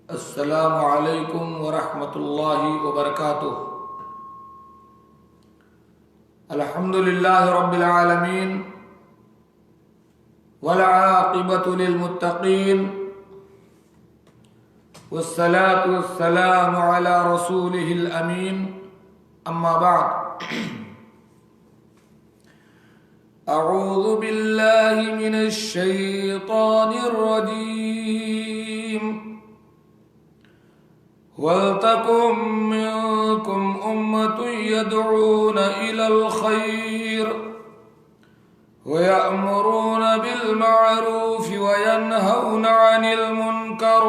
السلام علیکم ورحمۃ اللہ وبرکاتہ۔ الحمد للہ رب العالمین والعاقبۃ للمتقین والصلاة والسلام علی رسولہ الامین، اما بعد۔ اعوذ باللہ من الشیطان الرجیم۔ وَلْتَكُن مِّنكُمْ أُمَّةٌ يَدْعُونَ إِلَى الْخَيْرِ وَيَأْمُرُونَ بِالْمَعْرُوفِ وَيَنْهَوْنَ عَنِ الْمُنكَرِ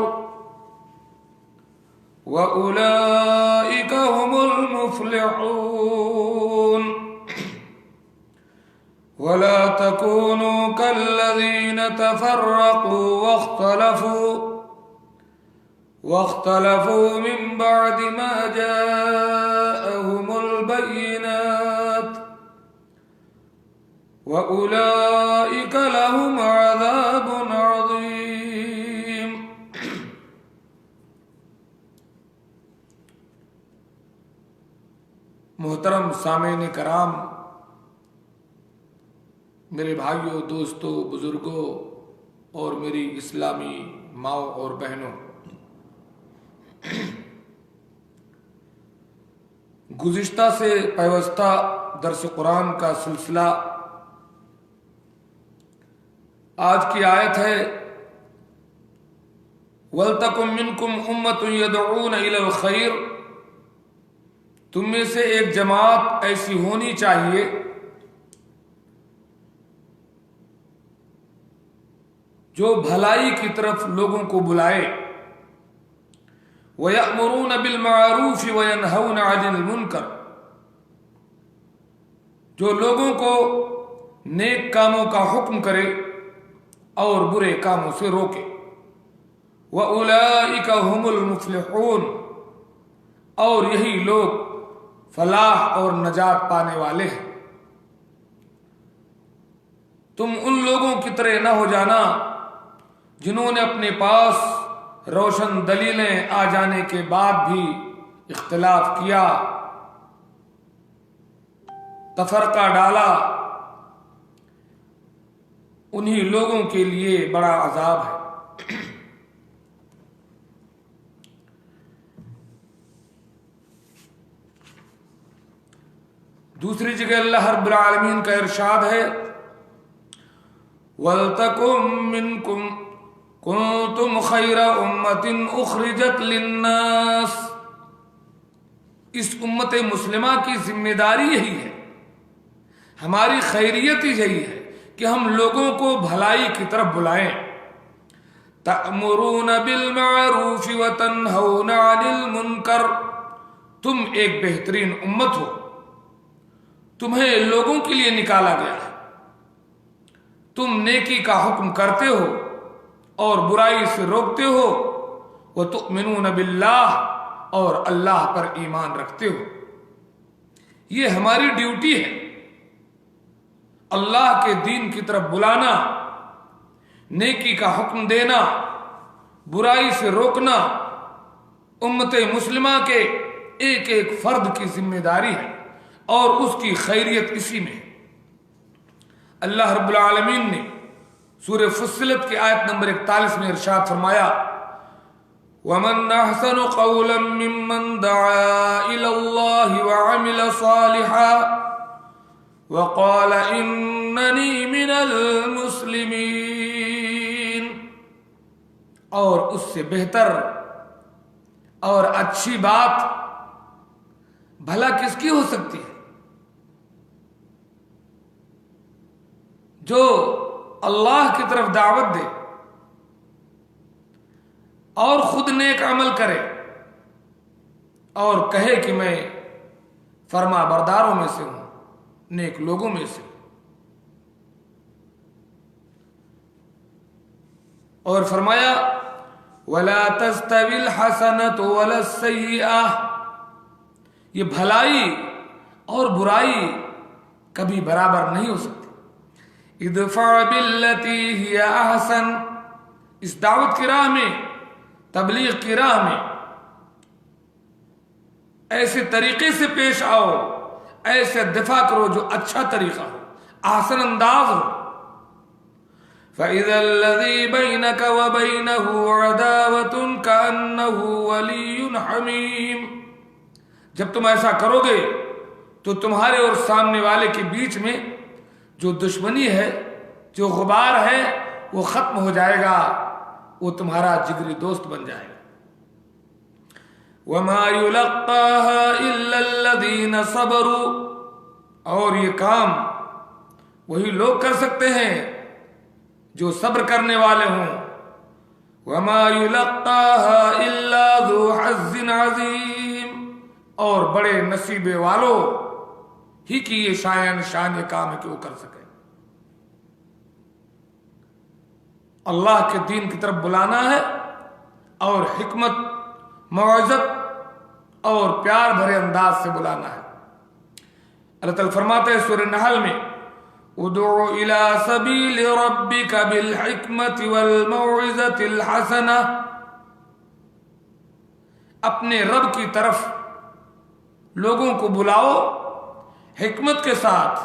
وَأُولَئِكَ هُمُ الْمُفْلِحُونَ۔ وَلَا تَكُونُوا كَالَّذِينَ تَفَرَّقُوا واختلفوا من بعد ما جاءهم البينات وأولئك لهم عذاب عظيم۔ محترم سامعین کرام، میرے بھائیوں، دوستوں، بزرگوں اور میری اسلامی ماؤں اور بہنوں، گزشتہ سے پیوستہ درس قرآن کا سلسلہ، آج کی آیت ہے وَلْتَكُن مِّنكُمْ أُمَّةٌ يَدْعُونَ إِلَى الْخَيْرِ۔ تم میں سے ایک جماعت ایسی ہونی چاہیے جو بھلائی کی طرف لوگوں کو بلائے، وَيَأْمُرُونَ بِالْمَعْرُوفِ وَيَنْهَوْنَ عَنِ الْمُنكَرِ، جو لوگوں کو نیک کاموں کا حکم کرے اور برے کاموں سے روکے۔ وَأُولَئِكَ هُمُ الْمُفْلِحُونَ، اور یہی لوگ فلاح اور نجات پانے والے ہیں۔ تم ان لوگوں کی طرح نہ ہو جانا جنہوں نے اپنے پاس روشن دلیلیں آ جانے کے بعد بھی اختلاف کیا، تفرقہ ڈالا۔ انہی لوگوں کے لیے بڑا عذاب ہے۔ دوسری جگہ اللہ رب العالمین کا ارشاد ہے وَلْتَكُن مِّنكُمْ كُنتُمْ خَيْرَ أُمَّةٍ أُخْرِجَتْ لِلنَّاسِ۔ اس امت مسلمہ کی ذمہ داری یہی ہے، ہماری خیریت ہی یہی ہے کہ ہم لوگوں کو بھلائی کی طرف بلائیں۔ تَأْمُرُونَ بِالْمَعْرُوفِ وَتَنْهَوْنَ عَنِ الْمُنكَرِ، تم ایک بہترین امت ہو، تمہیں لوگوں کے لیے نکالا گیا ہے، تم نیکی کا حکم کرتے ہو اور برائی سے روکتے ہو، وَتُؤْمِنُونَ بِاللَّهِ، اور اللہ پر ایمان رکھتے ہو۔ یہ ہماری ڈیوٹی ہے، اللہ کے دین کی طرف بلانا، نیکی کا حکم دینا، برائی سے روکنا امت مسلمہ کے ایک ایک فرد کی ذمہ داری ہے، اور اس کی خیریت اسی میں ہے۔ اللہ رب العالمین نے سورہ فصلت کی آیت نمبر 41 میں ارشاد فرمایا وَمَنْ أَحْسَنُ قَوْلًا مِّمَّنْ دَعَا إِلَى اللَّهِ وَعَمِلَ صَالِحًا وَقَالَ إِنَّنِي مِنَ الْمُسْلِمِينَ۔ اور اس سے بہتر اور اچھی بات بھلا کس کی ہو سکتی ہے؟ جو اللہ کی طرف دعوت دے اور خود نیک عمل کرے اور کہے کہ میں فرما برداروں میں سے ہوں، نیک لوگوں میں سے ہوں۔ اور فرمایا وَلَا تَسْتَوِي الْحَسَنَةُ وَلَا السَّيِّئَةُ، یہ بھلائی اور برائی کبھی برابر نہیں ہو سکتی۔ ادفع باللتی ہی احسن، اس دعوت کی راہ میں تبلیغ کی راہ میں ایسے طریقے سے پیش آؤ، ایسے دفاع کرو جو اچھا طریقہ ہو، احسن انداز ہو. فَإِذَا الَّذِي بَيْنَكَ وَبَيْنَهُ عَدَاوَةٌ كَأَنَّهُ وَلِيٌّ حَمِيمٌ. جب تم ایسا کرو گے تو تمہارے اور سامنے والے کے بیچ میں جو دشمنی ہے، جو غبار ہے، وہ ختم ہو جائے گا، وہ تمہارا جگری دوست بن جائے گا. وَمَا يُلَقَّاهَا إِلَّا الَّذِينَ صَبَرُوا. اور یہ کام وہی لوگ کر سکتے ہیں جو صبر کرنے والے ہوں. وَمَا يُلَقَّاهَا إِلَّا ذُو حَظٍّ عَظِيمٍ. اور بڑے نصیبے والوں ہی کی یہ شان یہ کام ہے کہ وہ کر سکے. اللہ کے دین کی طرف بلانا ہے اور حکمت، موعظت اور پیار بھرے انداز سے بلانا ہے. اللہ تعالیٰ فرماتے ہیں سورہ نحل میں، ادعو الی سبیل ربک بالحکمت والموعظۃ الحسنہ. اپنے رب کی طرف لوگوں کو بلاؤ حکمت کے ساتھ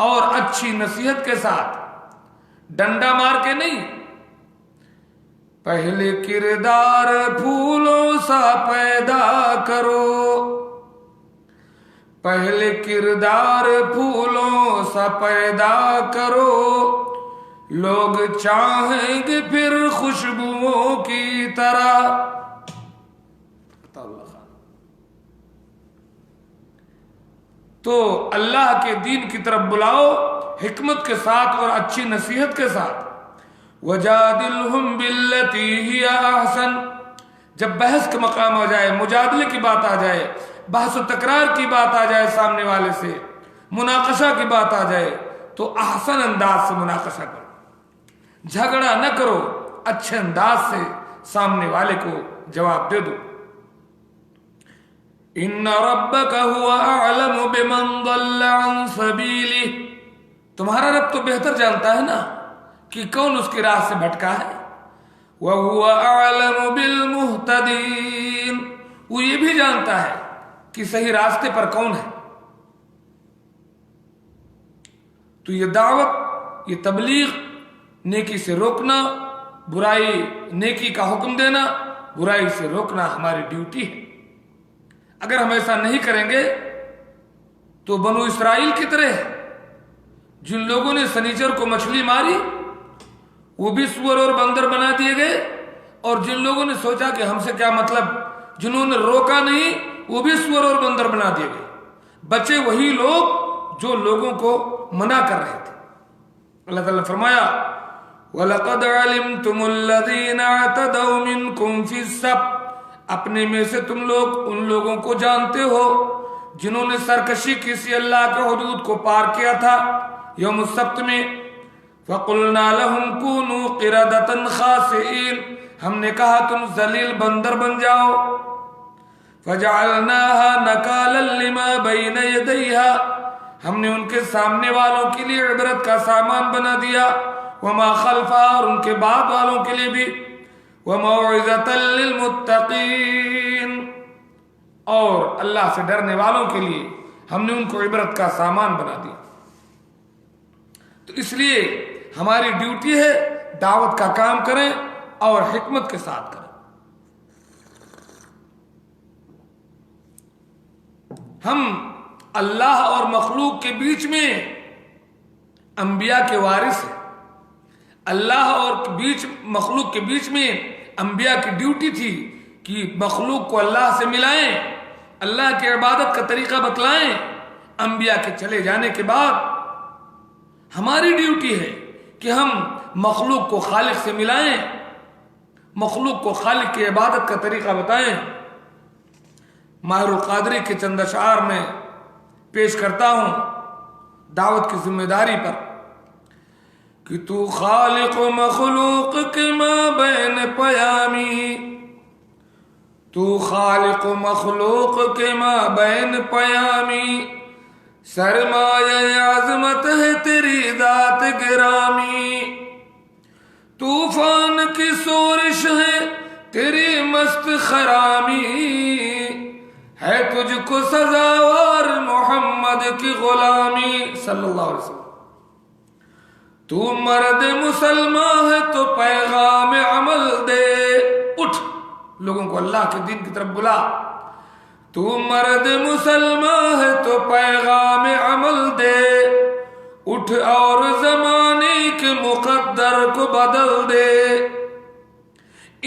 اور اچھی نصیحت کے ساتھ، ڈنڈا مار کے نہیں. پہلے کردار پھولوں سا پیدا کرو، پہلے کردار پھولوں سا پیدا کرو، لوگ چاہیں گے پھر خوشبوؤں کی طرح. تو اللہ کے دین کی طرف بلاؤ حکمت کے ساتھ اور اچھی نصیحت کے ساتھ. وَجَادِلْهُمْ بِالَّتِي هِيَ أَحْسَنُ. جب بحث کا مقام آ جائے، مجادلے کی بات آ جائے، بحث و تکرار کی بات آ جائے، سامنے والے سے مناقشہ کی بات آ جائے، تو احسن انداز سے مناقشہ کرو، جھگڑا نہ کرو، اچھے انداز سے سامنے والے کو جواب دے دو. ان ربک هو اعلم بمن ضل عن سبیلہ. تمہارا رب تو بہتر جانتا ہے نا کہ کون اس کی راہ سے بھٹکا ہے. وهو اعلم بالمهتدین. وہ یہ بھی جانتا ہے کہ صحیح راستے پر کون ہے. تو یہ دعوت، یہ تبلیغ، نیکی سے روکنا، برائی، نیکی کا حکم دینا، برائی سے روکنا ہماری ڈیوٹی ہے. اگر ہم ایسا نہیں کریں گے تو بنو اسرائیل کی طرح جن لوگوں نے سنیچر کو مچھلی ماری وہ بھی سور اور بندر بنا دیے گئے، اور جن لوگوں نے سوچا کہ ہم سے کیا مطلب، جنہوں نے روکا نہیں وہ بھی سور اور بندر بنا دیے گئے. بچے وہی لوگ جو لوگوں کو منع کر رہے تھے. اللہ تعالیٰ نے فرمایا وَلَقَدْ عَلِمْتُمُ الَّذِينَ اعْتَدَوْا مِنْكُمْ فِي السَّبْتِ. اپنے میں سے تم لوگ ان لوگوں کو جانتے ہو جنہوں نے سرکشی کسی اللہ کے حدود کو پار کیا تھا یوم السبت میں. فَقُلْنَا لَهُمْ كُونُوا قِرَدَةً خَاسِئِينَ. ہم نے کہا تم ذلیل بندر بن جاؤ. فَجَعَلْنَاهَا نَكَالًا لِمَا بَيْنَ يَدَيْهَا. ہم نے ان کے سامنے والوں کے لیے عبرت کا سامان بنا دیا، وَمَا خَلْفَهَا، اور ان کے بعد والوں کے لیے بھی، وَمَوْعِظَةً لِّلْمُتَّقِينَ، اور اللہ سے ڈرنے والوں کے لیے ہم نے ان کو عبرت کا سامان بنا دیا. تو اس لیے ہماری ڈیوٹی ہے دعوت کا کام کریں اور حکمت کے ساتھ کریں. ہم اللہ اور مخلوق کے بیچ میں انبیاء کے وارث ہیں. اللہ اور مخلوق کے بیچ میں انبیاء کی ڈیوٹی تھی کہ مخلوق کو اللہ سے ملائیں، اللہ کی عبادت کا طریقہ بتلائیں. انبیاء کے چلے جانے کے بعد ہماری ڈیوٹی ہے کہ ہم مخلوق کو خالق سے ملائیں، مخلوق کو خالق کی عبادت کا طریقہ بتائیں. ماہر القادری کے چند اشعار میں پیش کرتا ہوں دعوت کی ذمہ داری پر کہ تو خالق و مخلوق کے مابین پیامی، تو خالق و مخلوق کے مابین پیامی، سرمایہ عظمت ہے تیری ذات گرامی. طوفان کی سورش ہے تیری مست خرامی ہے تجھ کو سزاوار محمد کی غلامی صلی اللہ علیہ وسلم. تو مرد مسلمان ہے تو پیغام عمل دے. اٹھ لوگوں کو اللہ کے دین کی طرف بلا. تو مرد مسلمان ہے تو پیغام عمل دے. اٹھ اور زمانے کے مقدر کو بدل دے.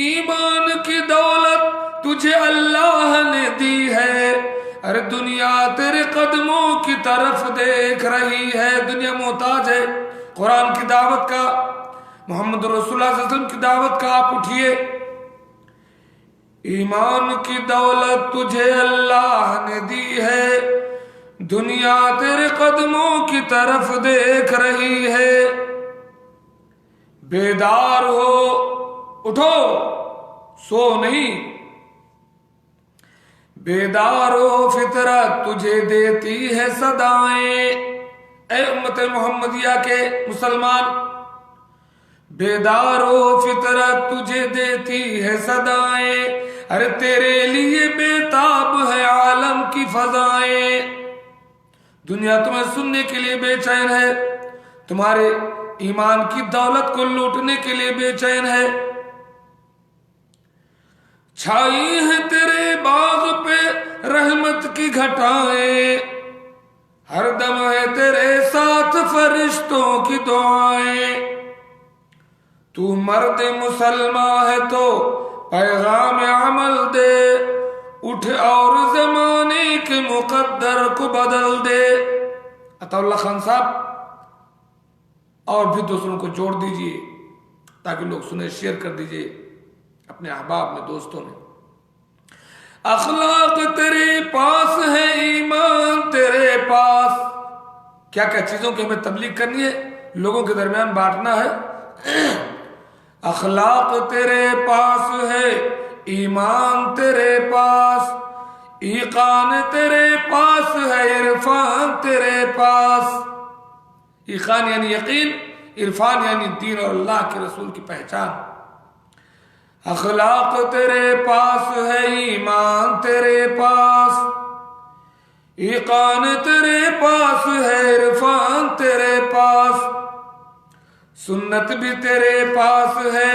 ایمان کی دولت تجھے اللہ نے دی ہے. ارے دنیا تیرے قدموں کی طرف دیکھ رہی ہے. دنیا محتاج ہے قرآن کی دعوت کا, محمد رسول اللہ صلی اللہ علیہ وسلم کی دعوت کا. آپ اٹھیے. ایمان کی دولت تجھے اللہ نے دی ہے. دنیا تیرے قدموں کی طرف دیکھ رہی ہے. بیدار ہو, اٹھو, سو نہیں. بیدار ہو, فطرت تجھے دیتی ہے صدائیں. اے امت محمدیہ کے مسلمان, بیدار ہو, فطرت تجھے دیتی ہے صدائیں. ارے تیرے لیے بےتاب ہے عالم کی فضائیں. دنیا تمہیں سننے کے لیے بے چین ہے, تمہارے ایمان کی دولت کو لوٹنے کے لیے بے چین ہے. چھائی ہے تیرے باغ پہ رحمت کی گھٹائیں. ہر دم ہے تیرے ساتھ فرشتوں کی دعائیں. تو مرد مسلمان ہے تو پیغام عمل دے. اٹھ اور زمانے کے مقدر کو بدل دے. عطا اللہ خان صاحب اور بھی دوسروں کو جوڑ دیجئے تاکہ لوگ سنیں, شیئر کر دیجئے اپنے احباب میں, دوستوں میں. اخلاق تیرے پاس ہے, ایمان تیرے پاس. کیا کیا چیزوں کی ہمیں تبلیغ کرنی ہے, لوگوں کے درمیان بانٹنا ہے. اخلاق تیرے پاس ہے, ایمان تیرے پاس. ایقان تیرے پاس ہے, عرفان تیرے پاس. ایقان یعنی یقین, عرفان یعنی دین اور اللہ کے رسول کی پہچان. اخلاق تیرے پاس ہے, ایمان تیرے پاس. ایقان تیرے پاس ہے, عرفان تیرے پاس. سنت بھی تیرے پاس ہے,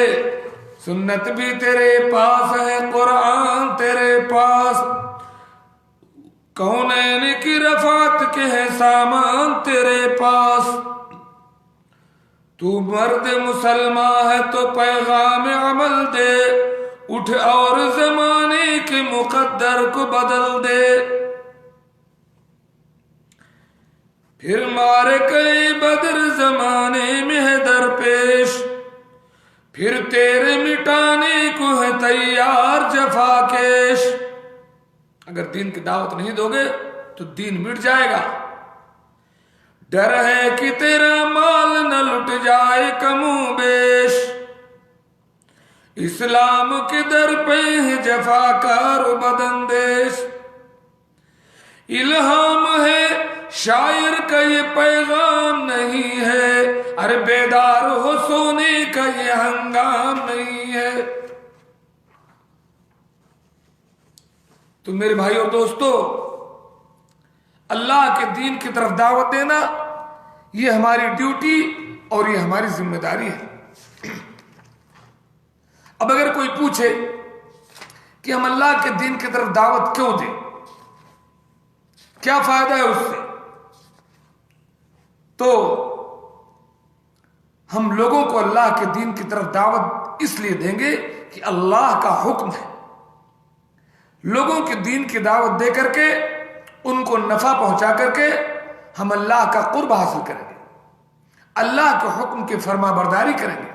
سنت بھی تیرے پاس ہے. قرآن تیرے پاس. کونین کی رفعت کے ہیں سامان تیرے پاس. تو مرد مسلمان ہے تو پیغام عمل دے. اٹھ اور زمانے کے مقدر کو بدل دے. پھر مارے کئی بدر زمانے میں ہے درپیش. پھر تیرے مٹانے کو ہے تیار جفا کیش. اگر دین کی دعوت نہیں دو گے تو دین مٹ جائے گا. ڈر ہے کہ تیرا مال نہ لٹ جائے کم و بیش. اسلام کے در پہ ہے جفا کار و بداندیش. الہام ہے شاعر کا یہ پیغام نہیں ہے. ارے بیدار ہو, سونے کا یہ ہنگام نہیں ہے. تو میرے بھائی اور دوستو, اللہ کے دین کی طرف دعوت دینا یہ ہماری ڈیوٹی اور یہ ہماری ذمہ داری ہے. اب اگر کوئی پوچھے کہ ہم اللہ کے دین کی طرف دعوت کیوں دیں, کیا فائدہ ہے اس سے, تو ہم لوگوں کو اللہ کے دین کی طرف دعوت اس لیے دیں گے کہ اللہ کا حکم ہے. لوگوں کے دین کی دعوت دے کر کے, ان کو نفع پہنچا کر کے ہم اللہ کا قرب حاصل کریں گے, اللہ کے حکم کی فرما برداری کریں گے.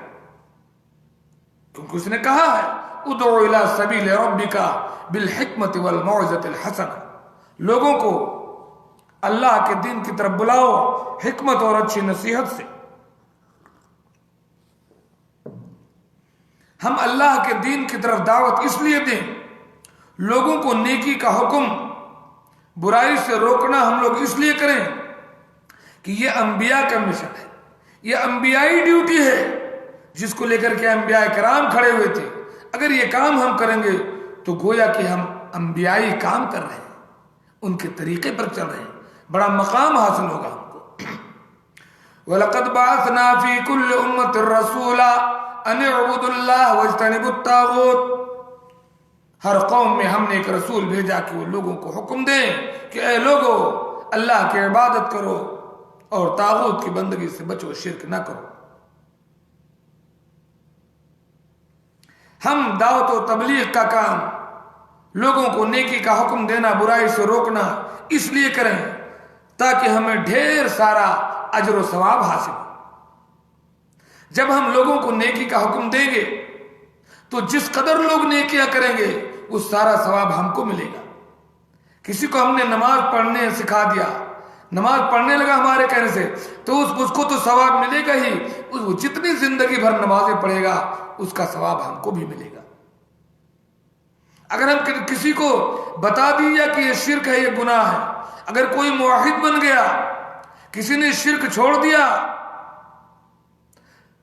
کیونکہ اس نے کہا ہے ادعو الی سبیل ربک بالحکمت والموعظۃ الحسنہ. لوگوں کو اللہ کے دین کی طرف بلاؤ حکمت اور اچھی نصیحت سے. ہم اللہ کے دین کی طرف دعوت اس لیے دیں, لوگوں کو نیکی کا حکم, برائی سے روکنا ہم لوگ اس لیے کریں کہ یہ انبیاء کا مشن ہے, یہ انبیائی ڈیوٹی ہے جس کو لے کر کے انبیاء کرام کھڑے ہوئے تھے. اگر یہ کام ہم کریں گے تو گویا کہ ہم انبیائی کام کر رہے ہیں، ان کے طریقے پر چل رہے ہیں، بڑا مقام حاصل ہوگا ہم کو۔ وَلَقَدْ بَعَثْنَا فِي كُلِّ أُمَّةٍ رَسُولًا أَنِ اعْبُدُوا اللَّهَ وَاجْتَنِبُوا الطَّاغُوتَ، ہر قوم میں ہم نے ایک رسول بھیجا کہ وہ لوگوں کو حکم دیں کہ اے لوگو اللہ کی عبادت کرو اور طاغوت کی بندگی سے بچو، شرک نہ کرو۔ ہم دعوت و تبلیغ کا کام، لوگوں کو نیکی کا حکم دینا، برائی سے روکنا اس لیے کریں تاکہ ہمیں ڈھیر سارا اجر و ثواب حاصل ہو۔ جب ہم لوگوں کو نیکی کا حکم دیں گے تو جس قدر لوگ نیکیاں کریں گے وہ سارا ثواب ہم کو ملے گا۔ کسی کو ہم نے نماز پڑھنے سکھا دیا، نماز پڑھنے لگا ہمارے کہنے سے، تو اس کو تو ثواب ملے گا ہی، وہ جتنی زندگی بھر نمازیں پڑھے گا اس کا ثواب ہم کو بھی ملے گا۔ اگر ہم کسی کو بتا دیا کہ یہ شرک ہے، یہ گناہ ہے، اگر کوئی موحد بن گیا، کسی نے شرک چھوڑ دیا،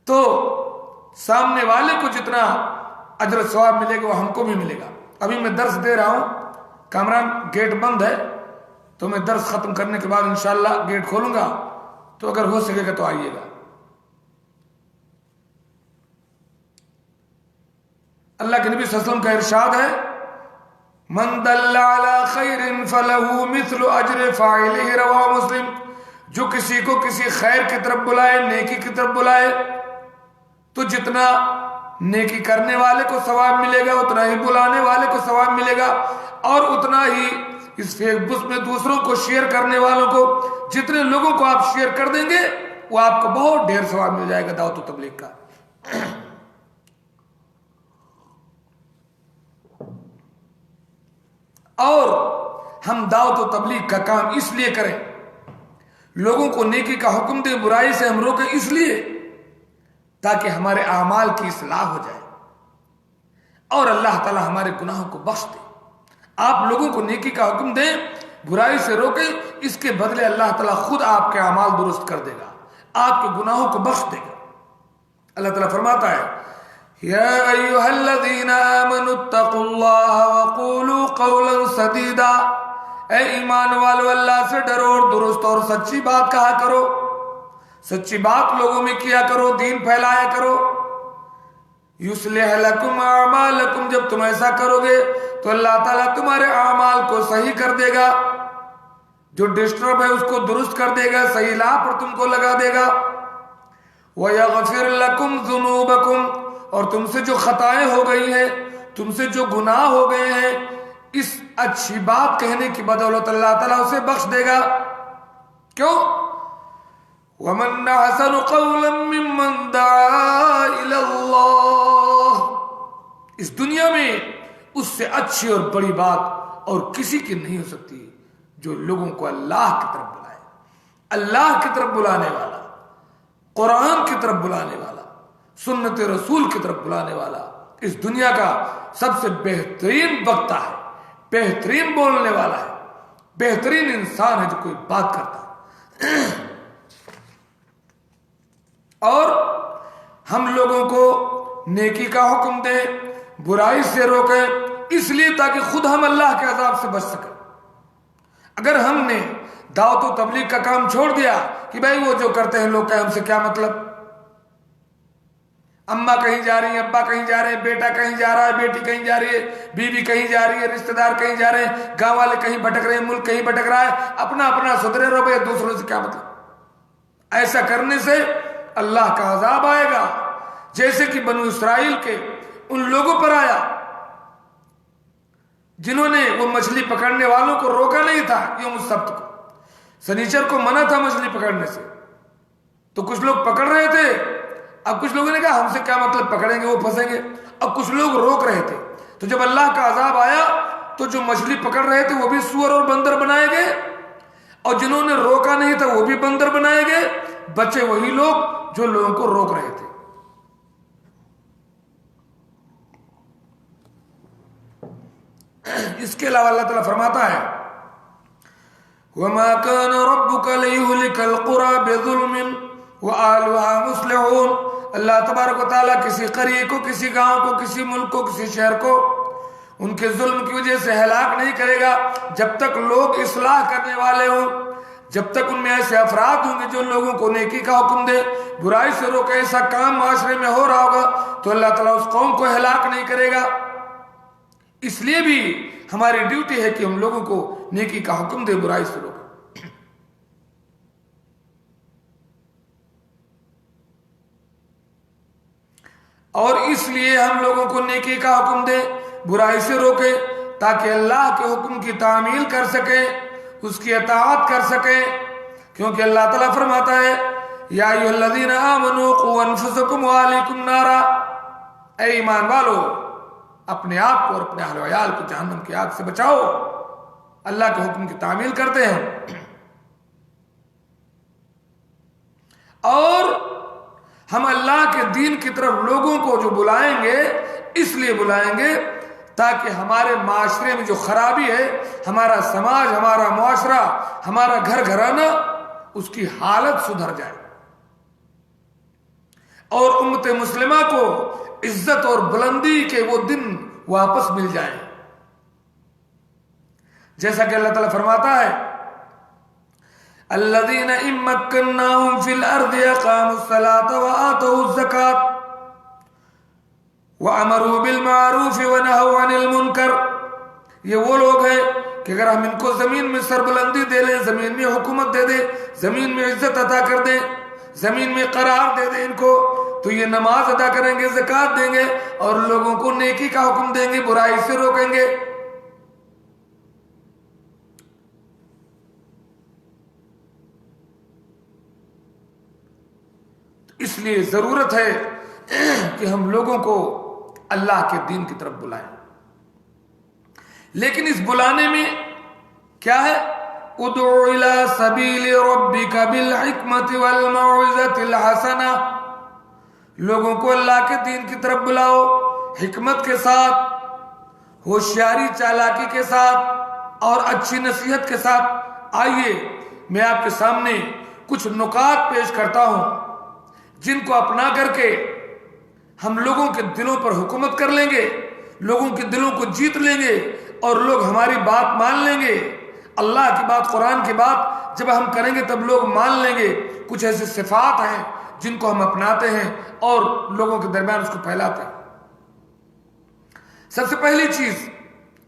تو سامنے والے کو جتنا اجر و ثواب ملے گا وہ ہم کو بھی ملے گا۔ ابھی میں درس دے رہا ہوں، کامران گیٹ بند ہے، تو میں درس ختم کرنے کے بعد انشاءاللہ گیٹ کھولوں گا، تو اگر ہو سکے گا تو آئیے گا۔ اللہ کے نبی صلی اللہ علیہ وسلم کا ارشاد ہے، من دل علی خیر فلہ مثل اجر فاعلہ، رواہ مسلم، جو کسی کو کسی خیر کی طرف بلائے، نیکی کی طرف بلائے، تو جتنا نیکی کرنے والے کو ثواب ملے گا اتنا ہی بلانے والے کو ثواب ملے گا، اور اتنا ہی اس فیس بک میں دوسروں کو شیئر کرنے والوں کو، جتنے لوگوں کو آپ شیئر کر دیں گے وہ آپ کو بہت ڈھیر ثواب مل جائے گا دعوت و تبلیغ کا۔ اور ہم دعوت و تبلیغ کا کام اس لیے کریں، لوگوں کو نیکی کا حکم دیں، برائی سے ہم روکیں، اس لیے تاکہ ہمارے اعمال کی اصلاح ہو جائے اور اللہ تعالی ہمارے گناہوں کو بخش دے۔ آپ لوگوں کو نیکی کا حکم دیں، برائی سے روکیں، اس کے بدلے اللہ تعالیٰ خود آپ کے اعمال درست کر دے گا، آپ کے گناہوں کو بخش دے گا۔ اللہ تعالیٰ فرماتا ہے، یا ایھا الذین آمنوا اتقوا اللہ وقولوا قولا سدیدا، اے ایمان والو اللہ سے ڈرو اور درست اور سچی بات کہا کرو، سچی بات لوگوں میں کیا کرو، دین پھیلایا کرو۔ یصلح لکم اعمالکم، جب تم ایسا کرو گے تو اللہ تعالیٰ تمہارے اعمال کو صحیح کر دے گا، جو ڈسٹرب ہے اس کو درست کر دے گا، صحیح راہ پر تم کو لگا دے گا۔ وَيَغْفِرْ لَكُمْ ذُنُوبَكُمْ، اور تم سے جو خطائیں ہو گئی ہیں، تم سے جو گناہ ہو گئے ہیں، اس اچھی بات کہنے کی بدولت اللہ تعالیٰ اسے بخش دے گا۔ کیوں؟ وَمَنْ أَحْسَنُ قَوْلًا مِّمَّنْ دَعَا إِلَى اللَّهِ، اس دنیا میں اس سے اچھی اور بڑی بات اور کسی کی نہیں ہو سکتی جو لوگوں کو اللہ کی طرف بلائے، اللہ کی طرف بلانے والا، قرآن کی طرف بلانے والا، سنت رسول کی طرف بلانے والا۔ اس دنیا کا سب سے بہترین وقتہ ہے، بہترین بولنے والا ہے، بہترین انسان ہے جو کوئی بات کرتا ہے۔ اور ہم لوگوں کو نیکی کا حکم دیں، برائی سے روکیں، اس لیے تاکہ خود ہم اللہ کے عذاب سے بچ سکیں۔ اگر ہم نے دعوت و تبلیغ کا کام چھوڑ دیا کہ بھائی وہ جو کرتے ہیں لوگ، ہم سے کیا مطلب، اماں کہیں جا رہی ہیں، ابا کہیں جا رہے ہیں، بیٹا کہیں جا رہا ہے، بیٹی کہیں جا رہی ہے، بیوی کہیں جا رہی ہے، رشتہ دار کہیں جا رہے ہیں، گاؤں والے کہیں بھٹک رہے ہیں، ملک کہیں بھٹک رہا ہے، اپنا اپنا سدھرے رہو بھائی، دوسروں سے کیا مطلب۔ ایسا کرنے سے اللہ کا عذاب آئے گا، جیسے کہ بنو اسرائیل کے ان لوگوں پر آیا جنہوں نے وہ مچھلی پکڑنے والوں کو روکا نہیں تھا۔ یوم السبت کو، سنیچر کو منع تھا مچھلی پکڑنے سے، تو کچھ لوگ پکڑ رہے تھے، اب کچھ لوگوں نے کہا ہم سے کیا مطلب، پکڑیں گے وہ پھنسیں گے، اب کچھ لوگ روک رہے تھے۔ تو جب اللہ کا عذاب آیا تو جو مچھلی پکڑ رہے تھے وہ بھی سور اور بندر بنائے گئے، اور جنہوں نے روکا نہیں تھا وہ بھی بندر بنائے گئے، بچے وہی لوگ جو لوگوں کو روک رہے تھے۔ اس کے علاوہ اللہ تعالیٰ فرماتا ہے، وَمَا كَانَ رَبُّكَ لِيُهْلِكَ الْقُرَى بِظُلْمٍ وَأَهْلُهَا مُصْلِحُونَ، اللہ تبارک و تعالیٰ کسی قریے کو، کسی گاؤں کو، کسی ملک کو، کسی شہر کو ان کے ظلم کی وجہ سے ہلاک نہیں کرے گا جب تک لوگ اصلاح کرنے والے ہوں، جب تک ان میں ایسے افراد ہوں گے جو لوگوں کو نیکی کا حکم دے، برائی سے روکے۔ ایسا کام معاشرے میں ہو رہا ہوگا تو اللہ تعالیٰ اس قوم کو ہلاک نہیں کرے گا۔ اس لیے بھی ہماری ڈیوٹی ہے کہ ہم لوگوں کو نیکی کا حکم دے، برائی سے روکے۔ اور اس لیے ہم لوگوں کو نیکی کا حکم دے، برائی سے روکے، تاکہ اللہ کے حکم کی تعمیل کر سکے، اس کی اطاعت کر سکے۔ کیونکہ اللہ تعالیٰ فرماتا ہے یا ایھا الذین آمنوا قوا انفسکم واہلیکم نارا، اے ایمان والو اپنے آپ کو اور اپنے اہل و عیال کو جہنم کی آگ سے بچاؤ۔ اللہ کے حکم کی تعمیل کرتے ہیں۔ اور ہم اللہ کے دین کی طرف لوگوں کو جو بلائیں گے اس لیے بلائیں گے تاکہ ہمارے معاشرے میں جو خرابی ہے، ہمارا سماج، ہمارا معاشرہ، ہمارا گھر گھرانہ، اس کی حالت سدھر جائے اور امت مسلمہ کو عزت اور بلندی کے وہ دن واپس مل جائیں۔ جیسا کہ اللہ تعالیٰ فرماتا ہے الذین ان مکناہم فی الارض اقاموا الصلاة وآتوا الزکاة وَأَمَرُوا بِالْمَعْرُوفِ وَنَهَوْا عَنِ الْمُنْكَرِ، یہ وہ لوگ ہیں کہ اگر ہم ان کو زمین میں سربلندی دے لیں، زمین میں حکومت دے دیں، زمین میں عزت عطا کر دیں، زمین میں قرار دے دیں ان کو، تو یہ نماز ادا کریں گے، زکوٰۃ دیں گے اور لوگوں کو نیکی کا حکم دیں گے، برائی سے روکیں گے۔ اس لیے ضرورت ہے کہ ہم لوگوں کو اللہ کے دین کی طرف بلائیں، لیکن اس بلانے میں کیا ہے؟ ادعو الی سبیل ربک بالحکمت والموعظۃ الحسنہ، لوگوں کو اللہ کے دین کی طرف بلاؤ حکمت کے ساتھ، ہوشیاری چالاکی کے ساتھ اور اچھی نصیحت کے ساتھ۔ آئیے میں آپ کے سامنے کچھ نکات پیش کرتا ہوں جن کو اپنا کر کے ہم لوگوں کے دلوں پر حکومت کر لیں گے، لوگوں کے دلوں کو جیت لیں گے اور لوگ ہماری بات مان لیں گے۔ اللہ کی بات، قرآن کی بات جب ہم کریں گے تب لوگ مان لیں گے۔ کچھ ایسے صفات ہیں جن کو ہم اپناتے ہیں اور لوگوں کے درمیان اس کو پھیلاتے ہیں۔ سب سے پہلی چیز،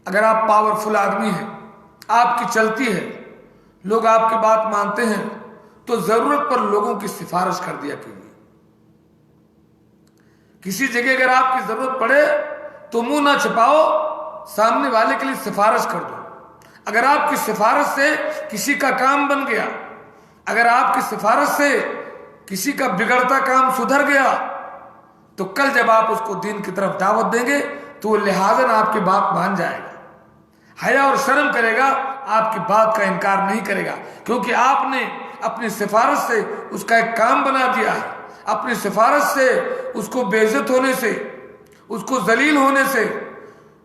اگر آپ پاورفل آدمی ہیں، آپ کی چلتی ہے، لوگ آپ کی بات مانتے ہیں، تو ضرورت پر لوگوں کی سفارش کر دیا کیجیے۔ کسی جگہ اگر آپ کی ضرورت پڑے تو منہ نہ چھپاؤ، سامنے والے کے لیے سفارش کر دو۔ اگر آپ کی سفارش سے کسی کا کام بن گیا، اگر آپ کی سفارش سے کسی کا بگڑتا کام سدھر گیا، تو کل جب آپ اس کو دین کی طرف دعوت دیں گے تو وہ لہٰذاً آپ کی بات مان جائے گا، حیا اور شرم کرے گا، آپ کی بات کا انکار نہیں کرے گا، کیونکہ آپ نے اپنی سفارش سے اس کا ایک کام بنا دیا ہے، اپنی سفارش سے اس کو بے عزت ہونے سے، اس کو ذلیل ہونے سے،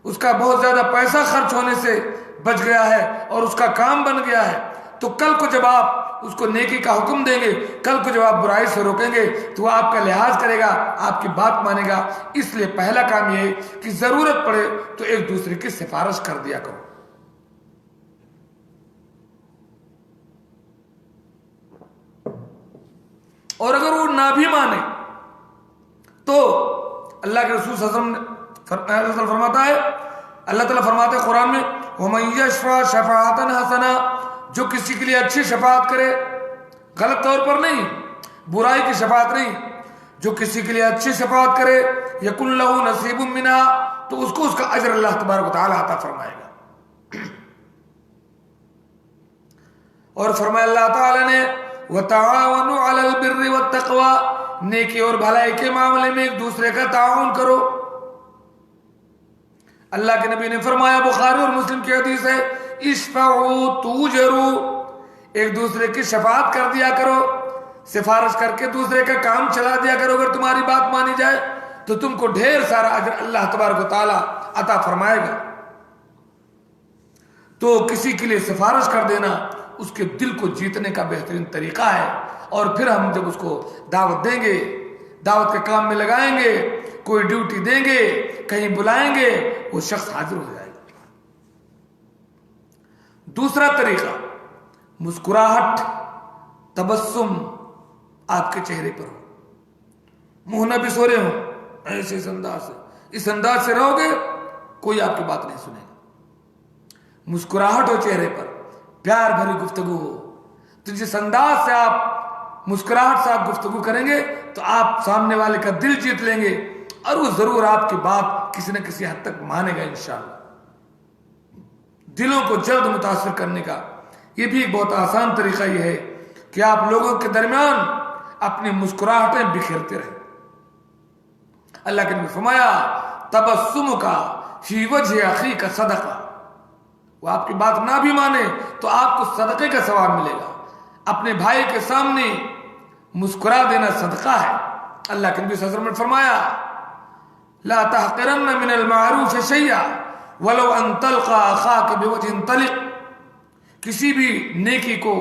اس کا بہت زیادہ پیسہ خرچ ہونے سے بچ گیا ہے اور اس کا کام بن گیا ہے۔ تو کل کو جب آپ اس کو نیکی کا حکم دیں گے، کل کو جب آپ برائی سے روکیں گے تو وہ آپ کا لحاظ کرے گا، آپ کی بات مانے گا۔ اس لیے پہلا کام یہ ہے کہ ضرورت پڑے تو ایک دوسرے کی سفارش کر دیا کرو۔ اور اگر وہ نہ بھی مانے تو اللہ کے رسول صلی اللہ علیہ وسلم فرماتا ہے، اللہ تعالیٰ فرماتے ہیں قرآن میں وَمَن يَشْفَعْ شَفَاعَةً حَسَنَةً، جو کسی کے لیے اچھی شفاعت کرے، غلط طور پر نہیں، برائی کی شفاعت نہیں، جو کسی کے لیے اچھی شفاعت کرے يَكُنْ لَهُ نَصِيبٌ مِّنْهَا، تو اس کو اس کا اجر اللہ تبارک و تعالیٰ عطا فرمائے گا۔ اور فرمایا اللہ تعالیٰ نے وَتَعَاوَنُوا عَلَى الْبِرِّ وَالتَّقْوَى، نیکی اور بھلائی کے معاملے میں ایک دوسرے کا تعاون کرو۔ اللہ کے نبی نے فرمایا، بخاری اور مسلم کی حدیث ہے، اشفعوا توجروا، ایک دوسرے کی شفاعت کر دیا کرو، سفارش کر کے دوسرے کا کام چلا دیا کرو۔ اگر تمہاری بات مانی جائے تو تم کو ڈھیر سارا اجر اللہ تبارک و تعالیٰ عطا فرمائے گا۔ تو کسی کے لیے سفارش کر دینا اس کے دل کو جیتنے کا بہترین طریقہ ہے۔ اور پھر ہم جب اس کو دعوت دیں گے، دعوت کے کام میں لگائیں گے، کوئی ڈیوٹی دیں گے، کہیں بلائیں گے، وہ شخص حاضر ہو جائے گا۔ دوسرا طریقہ، مسکراہٹ، تبسم آپ کے چہرے پر ہو، منہ نہ بسورے ہوں، ایسے اس انداز سے رہو گے کوئی آپ کی بات نہیں سنے گا۔ مسکراہٹ ہو چہرے پر، پیار بھری گفتگو ہو، تو جس انداز سے آپ مسکراہٹ سے آپ گفتگو کریں گے تو آپ سامنے والے کا دل جیت لیں گے، اور وہ ضرور آپ کی بات کسی نہ کسی حد تک مانے گا انشاءاللہ۔ دلوں کو جلد متاثر کرنے کا یہ بھی ایک بہت آسان طریقہ یہ ہے کہ آپ لوگوں کے درمیان اپنی مسکراہٹیں بکھیرتے رہیں۔ اللہ کے نبی فرمایا تبسم کا فی وجہ اخی کا صدقہ، وہ آپ کی بات نہ بھی مانے تو آپ کو صدقے کا ثواب ملے گا۔ اپنے بھائی کے سامنے مسکرا دینا صدقہ ہے۔ اللہ کے نبی صلی اللہ علیہ وسلم نے فرمایا لا تحقرن من المعروف شیئا ولو ان تلقى اخاك بوجه طلق، کسی بھی نیکی کو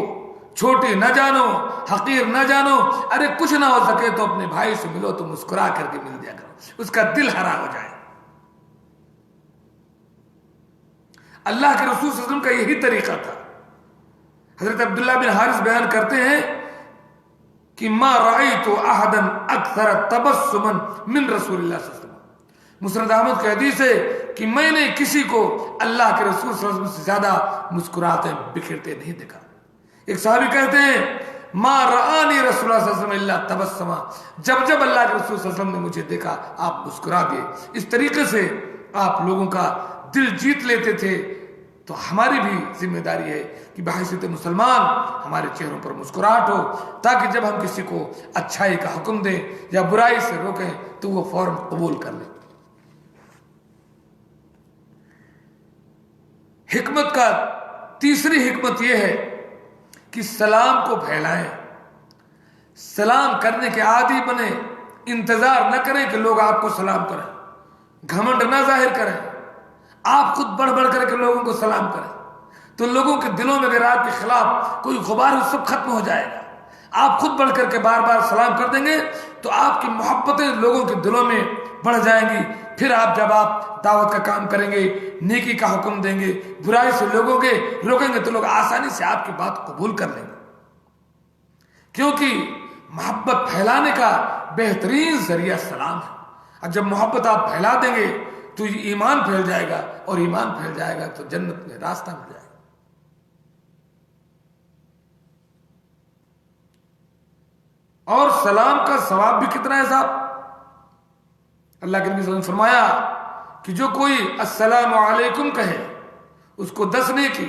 چھوٹی نہ جانو، حقیر نہ جانو، ارے کچھ نہ ہو سکے تو اپنے بھائی سے ملو تو مسکرا کر کے مل دیا کرو، اس کا دل ہرا ہو جائے۔ اللہ کے رسول صلی اللہ علیہ وسلم کا یہی طریقہ تھا۔ حضرت عبداللہ بن حارث بیان کرتے ہیں کہ ما رأیت احدا اکثر تبسما من رسول اللہ صلی اللہ علیہ وسلم، مسند احمد کی حدیث ہے کہ میں نے کسی کو اللہ کے رسول صلی اللہ علیہ وسلم سے زیادہ مسکراتے بکھرتے نہیں دیکھا۔ ایک صحابی کہتے ہیں ما رآنی رسول اللہ صلی اللہ علیہ وسلم الا تبسما، جب اللہ کے رسول صلی اللہ علیہ وسلم نے مجھے دیکھا آپ مسکرا دیے۔ اس طریقے سے آپ لوگوں کا دل جیت لیتے تھے۔ تو ہماری بھی ذمہ داری ہے کہ بحیثیت مسلمان ہمارے چہروں پر مسکراہٹ ہو، تاکہ جب ہم کسی کو اچھائی کا حکم دیں یا برائی سے روکیں تو وہ فوراً قبول کر لیں۔ حکمت کا تیسری حکمت یہ ہے کہ سلام کو پھیلائیں، سلام کرنے کے عادی بنے، انتظار نہ کریں کہ لوگ آپ کو سلام کریں، گھمنڈ نہ ظاہر کریں، آپ خود بڑھ بڑھ کر کے لوگوں کو سلام کریں تو لوگوں کے دلوں میں اگر آپ کے خلاف کوئی غبار ہو سب ختم ہو جائے گا۔ آپ خود بڑھ کر کے بار بار سلام کر دیں گے تو آپ کی محبتیں لوگوں کے دلوں میں بڑھ جائیں گی۔ پھر آپ جب آپ دعوت کا کام کریں گے، نیکی کا حکم دیں گے، برائی سے لوگوں کے روکیں گے تو لوگ آسانی سے آپ کی بات قبول کر لیں گے، کیونکہ محبت پھیلانے کا بہترین ذریعہ سلام ہے۔ اور جب محبت آپ پھیلا دیں گے تو ایمان پھیل جائے گا، اور ایمان پھیل جائے گا تو جنت میں راستہ مل جائے گا۔ اور سلام کا ثواب بھی کتنا ہے صاحب؟ اللہ کے نبی صلی اللہ علیہ وسلم نے فرمایا کہ جو کوئی السلام علیکم کہے اس کو 10 نیکی،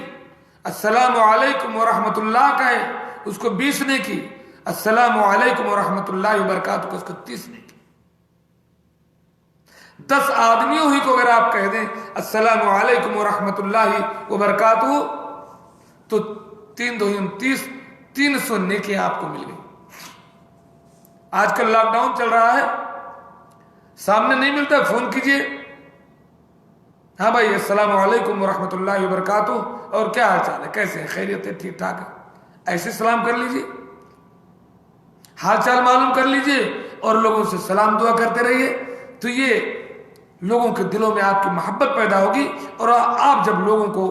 السلام علیکم ورحمۃ اللہ کہے اس کو 20 نیکی، السلام علیکم ورحمۃ اللہ وبرکاتہ کو اس کو 30 نیکی۔ 10 آدمیوں ہی کو اگر آپ کہہ دیں السلام علیکم ورحمۃ اللہ وبرکاتہ تو 3 2 30 300 نیکیاں آپ کو مل گئی۔ آج کل لاک ڈاؤن چل رہا ہے، سامنے نہیں ملتا، فون کیجئے، ہاں بھائی السلام علیکم ورحمۃ اللہ وبرکاتہ، اور کیا حال چال ہے، کیسے ہیں، خیریت ہے، ٹھیک ٹھاک ہے، ایسے سلام کر لیجئے، حال چال معلوم کر لیجئے اور لوگوں سے سلام دعا کرتے رہیے، تو یہ لوگوں کے دلوں میں آپ کی محبت پیدا ہوگی، اور آپ جب لوگوں کو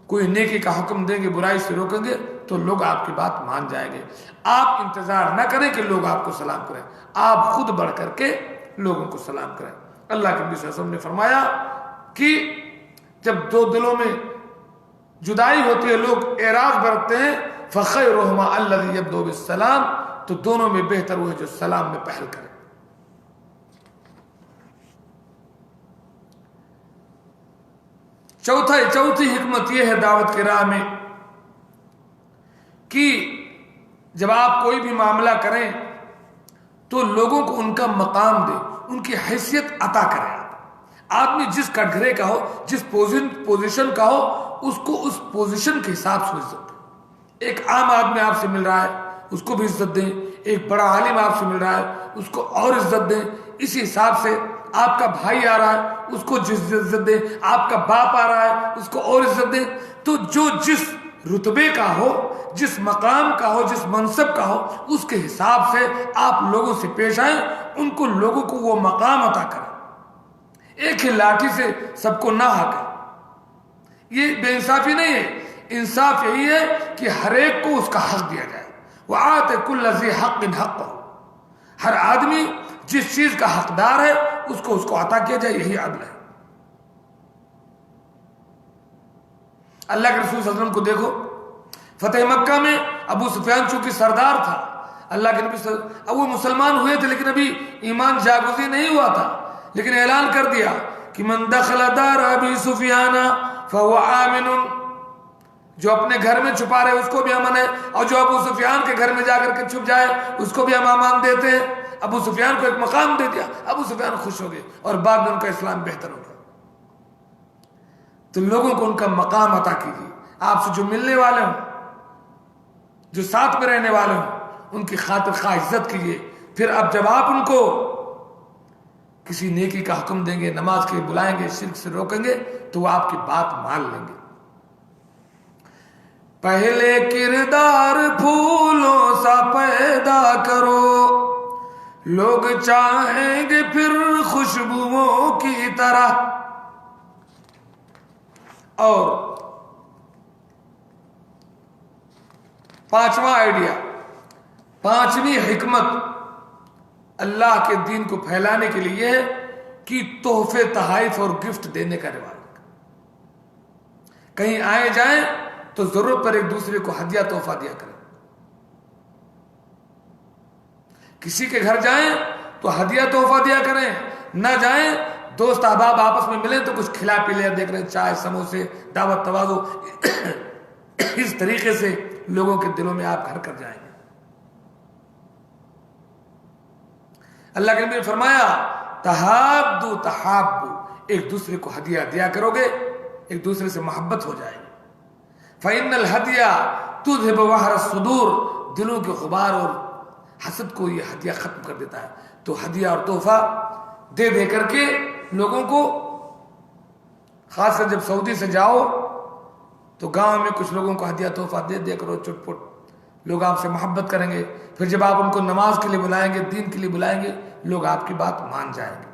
کوئی نیکی کا حکم دیں گے، برائی سے روکیں گے تو لوگ آپ کی بات مان جائیں گے۔ آپ انتظار نہ کریں کہ لوگ آپ کو سلام کریں، آپ خود بڑھ کر کے لوگوں کو سلام کریں۔ اللہ کے نبی صلی اللہ علیہ وسلم نے فرمایا کہ جب دو دلوں میں جدائی ہوتی ہے، لوگ اعراض برتتے ہیں، فخیرہما الذی یبدؤ بالسلام، تو دونوں میں بہتر وہ ہے جو سلام میں پہل کرے۔ چوتھی حکمت یہ ہے دعوت کی راہ میں کہ جب آپ کوئی بھی معاملہ کریں تو لوگوں کو ان کا مقام دیں، ان کی حیثیت عطا کریں۔ آدمی جس کٹگرے کا ہو، جس پوزیشن کا ہو، اس کو اس پوزیشن کے حساب سے عزت دیں۔ ایک عام آدمی آپ سے مل رہا ہے اس کو بھی عزت دیں، ایک بڑا عالم آپ سے مل رہا ہے اس کو اور عزت دیں۔ اسی حساب سے آپ کا بھائی آ رہا ہے اس کو عزت دیں، آپ کا باپ آ رہا ہے اس کو اور عزت دیں۔ تو جو جس رتبے کا ہو، جس مقام کا ہو، جس منصب کا ہو، اس کے حساب سے آپ لوگوں سے پیش آئیں ان کو لوگوں کو وہ مقام عطا کرے، ایک ہی لاٹھی سے سب کو نہ ہکے. یہ بے انصافی نہیں ہے، انصاف یہی ہے کہ ہر ایک کو اس کا حق دیا جائے. وَآتَ كُلَّ ذِي حَقٍّ حَقَّهُ، ہر آدمی جس چیز کا حقدار ہے اس کو عطا کیا جائے، یہی عدل ہے. اللہ کے رسول صلی اللہ علیہ وسلم کو دیکھو، فتح مکہ میں ابو سفیان چونکہ سردار تھا، اللہ کے نبی اب وہ مسلمان ہوئے تھے لیکن ابھی ایمان جاگزی نہیں ہوا تھا، لیکن اعلان کر دیا کہ من دخل دار ابی سفیان فهو آمن، جو اپنے گھر میں چھپا رہے اس کو بھی امن ہے، اور جو ابو سفیان کے گھر میں جا کر کے چھپ جائے اس کو بھی ہم امان دیتے ہیں. ابو سفیان کو ایک مقام دے دیا، ابو سفیان خوش ہو گئے اور بعد میں ان کا اسلام بہتر ہو گیا. تو لوگوں کو ان کا مقام عطا کیجیے. آپ سے جو ملنے والے ہوں، جو ساتھ میں رہنے والے ہوں، ان کی خاطر خواہ عزت کیجیے. پھر اب جب آپ ان کو کسی نیکی کا حکم دیں گے، نماز کے بلائیں گے، شرک سے روکیں گے، تو وہ آپ کی بات مان لیں گے. پہلے کردار پھولوں سا پیدا کرو، لوگ چاہیں گے پھر خوشبوؤں کی طرح. اور پانچواں آئیڈیا، پانچویں حکمت اللہ کے دین کو پھیلانے کے لیے ہے کہ تحفے تحائف اور گفٹ دینے کا رواج. کہیں آئے جائیں تو ضرورت پر ایک دوسرے کو ہدیہ تحفہ دیا کریں. کسی کے گھر جائیں تو ہدیہ تحفہ دیا کریں، نہ جائیں دوست احباب آپس میں ملیں تو کچھ کھلا پی لیا، دیکھ رہے ہیں چائے سموسے دعوت تواضع، اس طریقے سے لوگوں کے دلوں میں آپ گھر کر جائیں گے. اللہ کے نبی نے فرمایا تحابو تحابو، ایک دوسرے کو ہدیہ دیا کرو گے ایک دوسرے سے محبت ہو جائے گی. فَإِنَّ الْهَدْيَ تُذْهِبُ وَحْرَ الصُّدُورِ، دلوں کے غبار اور حسد کو یہ ہدیہ ختم کر دیتا ہے. تو ہدیہ اور تحفہ دے دے کر کے لوگوں کو، خاص کر جب سعودی سے جاؤ تو گاؤں میں کچھ لوگوں کو ہدیہ تحفہ دے دے کرو، چٹ پٹ، لوگ آپ سے محبت کریں گے. پھر جب آپ ان کو نماز کے لیے بلائیں گے، دین کے لیے بلائیں گے، لوگ آپ کی بات مان جائیں گے.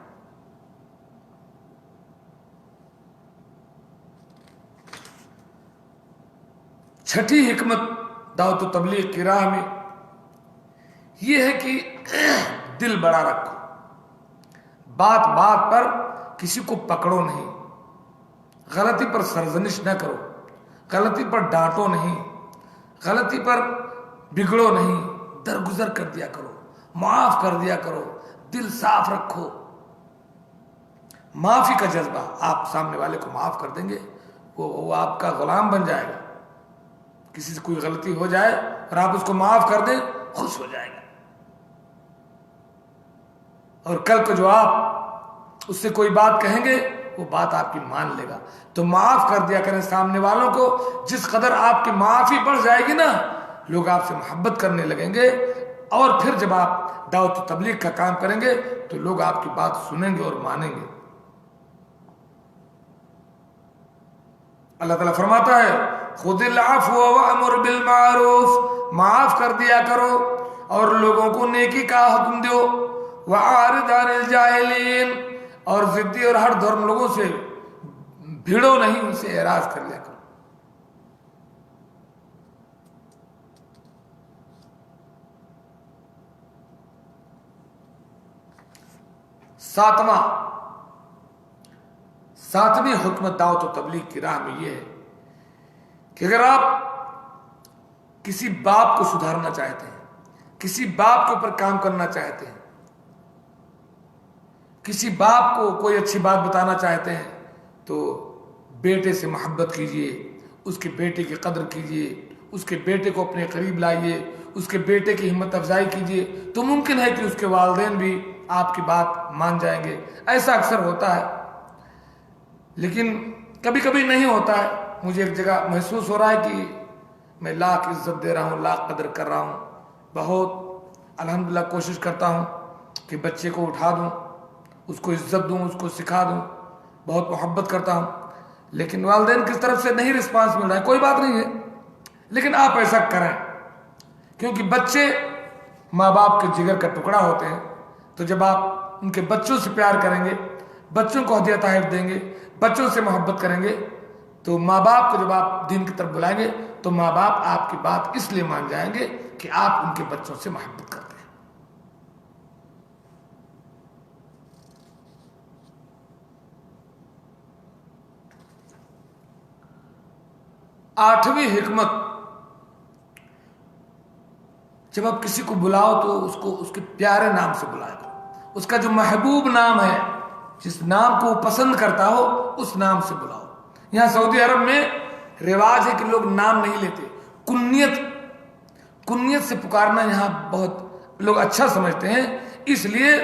چھٹی حکمت دعوت و تبلیغ کی راہ میں یہ ہے کہ دل بڑا رکھو، بات بات پر کسی کو پکڑو نہیں، غلطی پر سرزنش نہ کرو، غلطی پر ڈانٹو نہیں، غلطی پر بگڑو نہیں، درگزر کر دیا کرو، معاف کر دیا کرو، دل صاف رکھو. معافی کا جذبہ، آپ سامنے والے کو معاف کر دیں گے، وہ آپ کا غلام بن جائے گا. کسی سے کوئی غلطی ہو جائے اور آپ اس کو معاف کر دیں، خوش ہو جائے گا. اور کل کو جو آپ اس سے کوئی بات کہیں گے وہ بات آپ کی مان لے گا. تو معاف کر دیا کریں سامنے والوں کو. جس قدر آپ کی معافی بڑھ جائے گی نا، لوگ آپ سے محبت کرنے لگیں گے. اور پھر جب آپ دعوت و تبلیغ کا کام کریں گے تو لوگ آپ کی بات سنیں گے اور مانیں گے. اللہ تعالیٰ فرماتا ہے خُذِ الْعَفْوَ وَأْمُرْ بِالْمَعْرُوفِ، معاف کر دیا کرو اور لوگوں کو نیکی کا حکم دو. وَأَعْرِضْ عَنِ الْجَاهِلِينَ، اور ضدی اور ہر دھرم لوگوں سے بھیڑو نہیں، ان سے اعراض کر لیا کرو. ساتویں حکمت دعوت و تبلیغ کی راہ میں یہ ہے کہ اگر آپ کسی باپ کو سدھارنا چاہتے ہیں، کسی باپ کے اوپر کام کرنا چاہتے ہیں، کسی باپ کو کوئی اچھی بات بتانا چاہتے ہیں، تو بیٹے سے محبت کیجئے، اس کے بیٹے کی قدر کیجئے، اس کے بیٹے کو اپنے قریب لائیے، اس کے بیٹے کی ہمت افزائی کیجئے. تو ممکن ہے کہ اس کے والدین بھی آپ کی بات مان جائیں گے. ایسا اکثر ہوتا ہے لیکن کبھی کبھی نہیں ہوتا ہے. مجھے ایک جگہ محسوس ہو رہا ہے کہ میں لاکھ عزت دے رہا ہوں، لاکھ قدر کر رہا ہوں، بہت الحمدللہ کوشش کرتا ہوں کہ بچے کو اٹھا دوں، اس کو عزت دوں، اس کو سکھا دوں، بہت محبت کرتا ہوں، لیکن والدین کی طرف سے نہیں رسپانس مل رہا ہے. کوئی بات نہیں ہے، لیکن آپ ایسا کریں، کیونکہ بچے ماں باپ کے جگر کا ٹکڑا ہوتے ہیں. تو جب آپ ان کے بچوں سے پیار کریں گے، بچوں کو ہدیہ تحائف دیں گے، بچوں سے محبت کریں گے، تو ماں باپ کو جب آپ دین کی طرف بلائیں گے تو ماں باپ آپ کی بات اس لیے مان جائیں گے کہ آپ ان کے بچوں سے محبت کرتے ہیں۔ 8ویں حکمت، جب آپ کسی کو بلاؤ تو اس کے پیارے نام سے بلایا کرو، اس کا جو محبوب نام ہے، جس نام کو وہ پسند کرتا ہو اس نام سے بلاؤ۔ یہاں سعودی عرب میں رواج ہے کہ لوگ نام نہیں لیتے، کنیت سے پکارنا یہاں بہت لوگ اچھا سمجھتے ہیں، اس لیے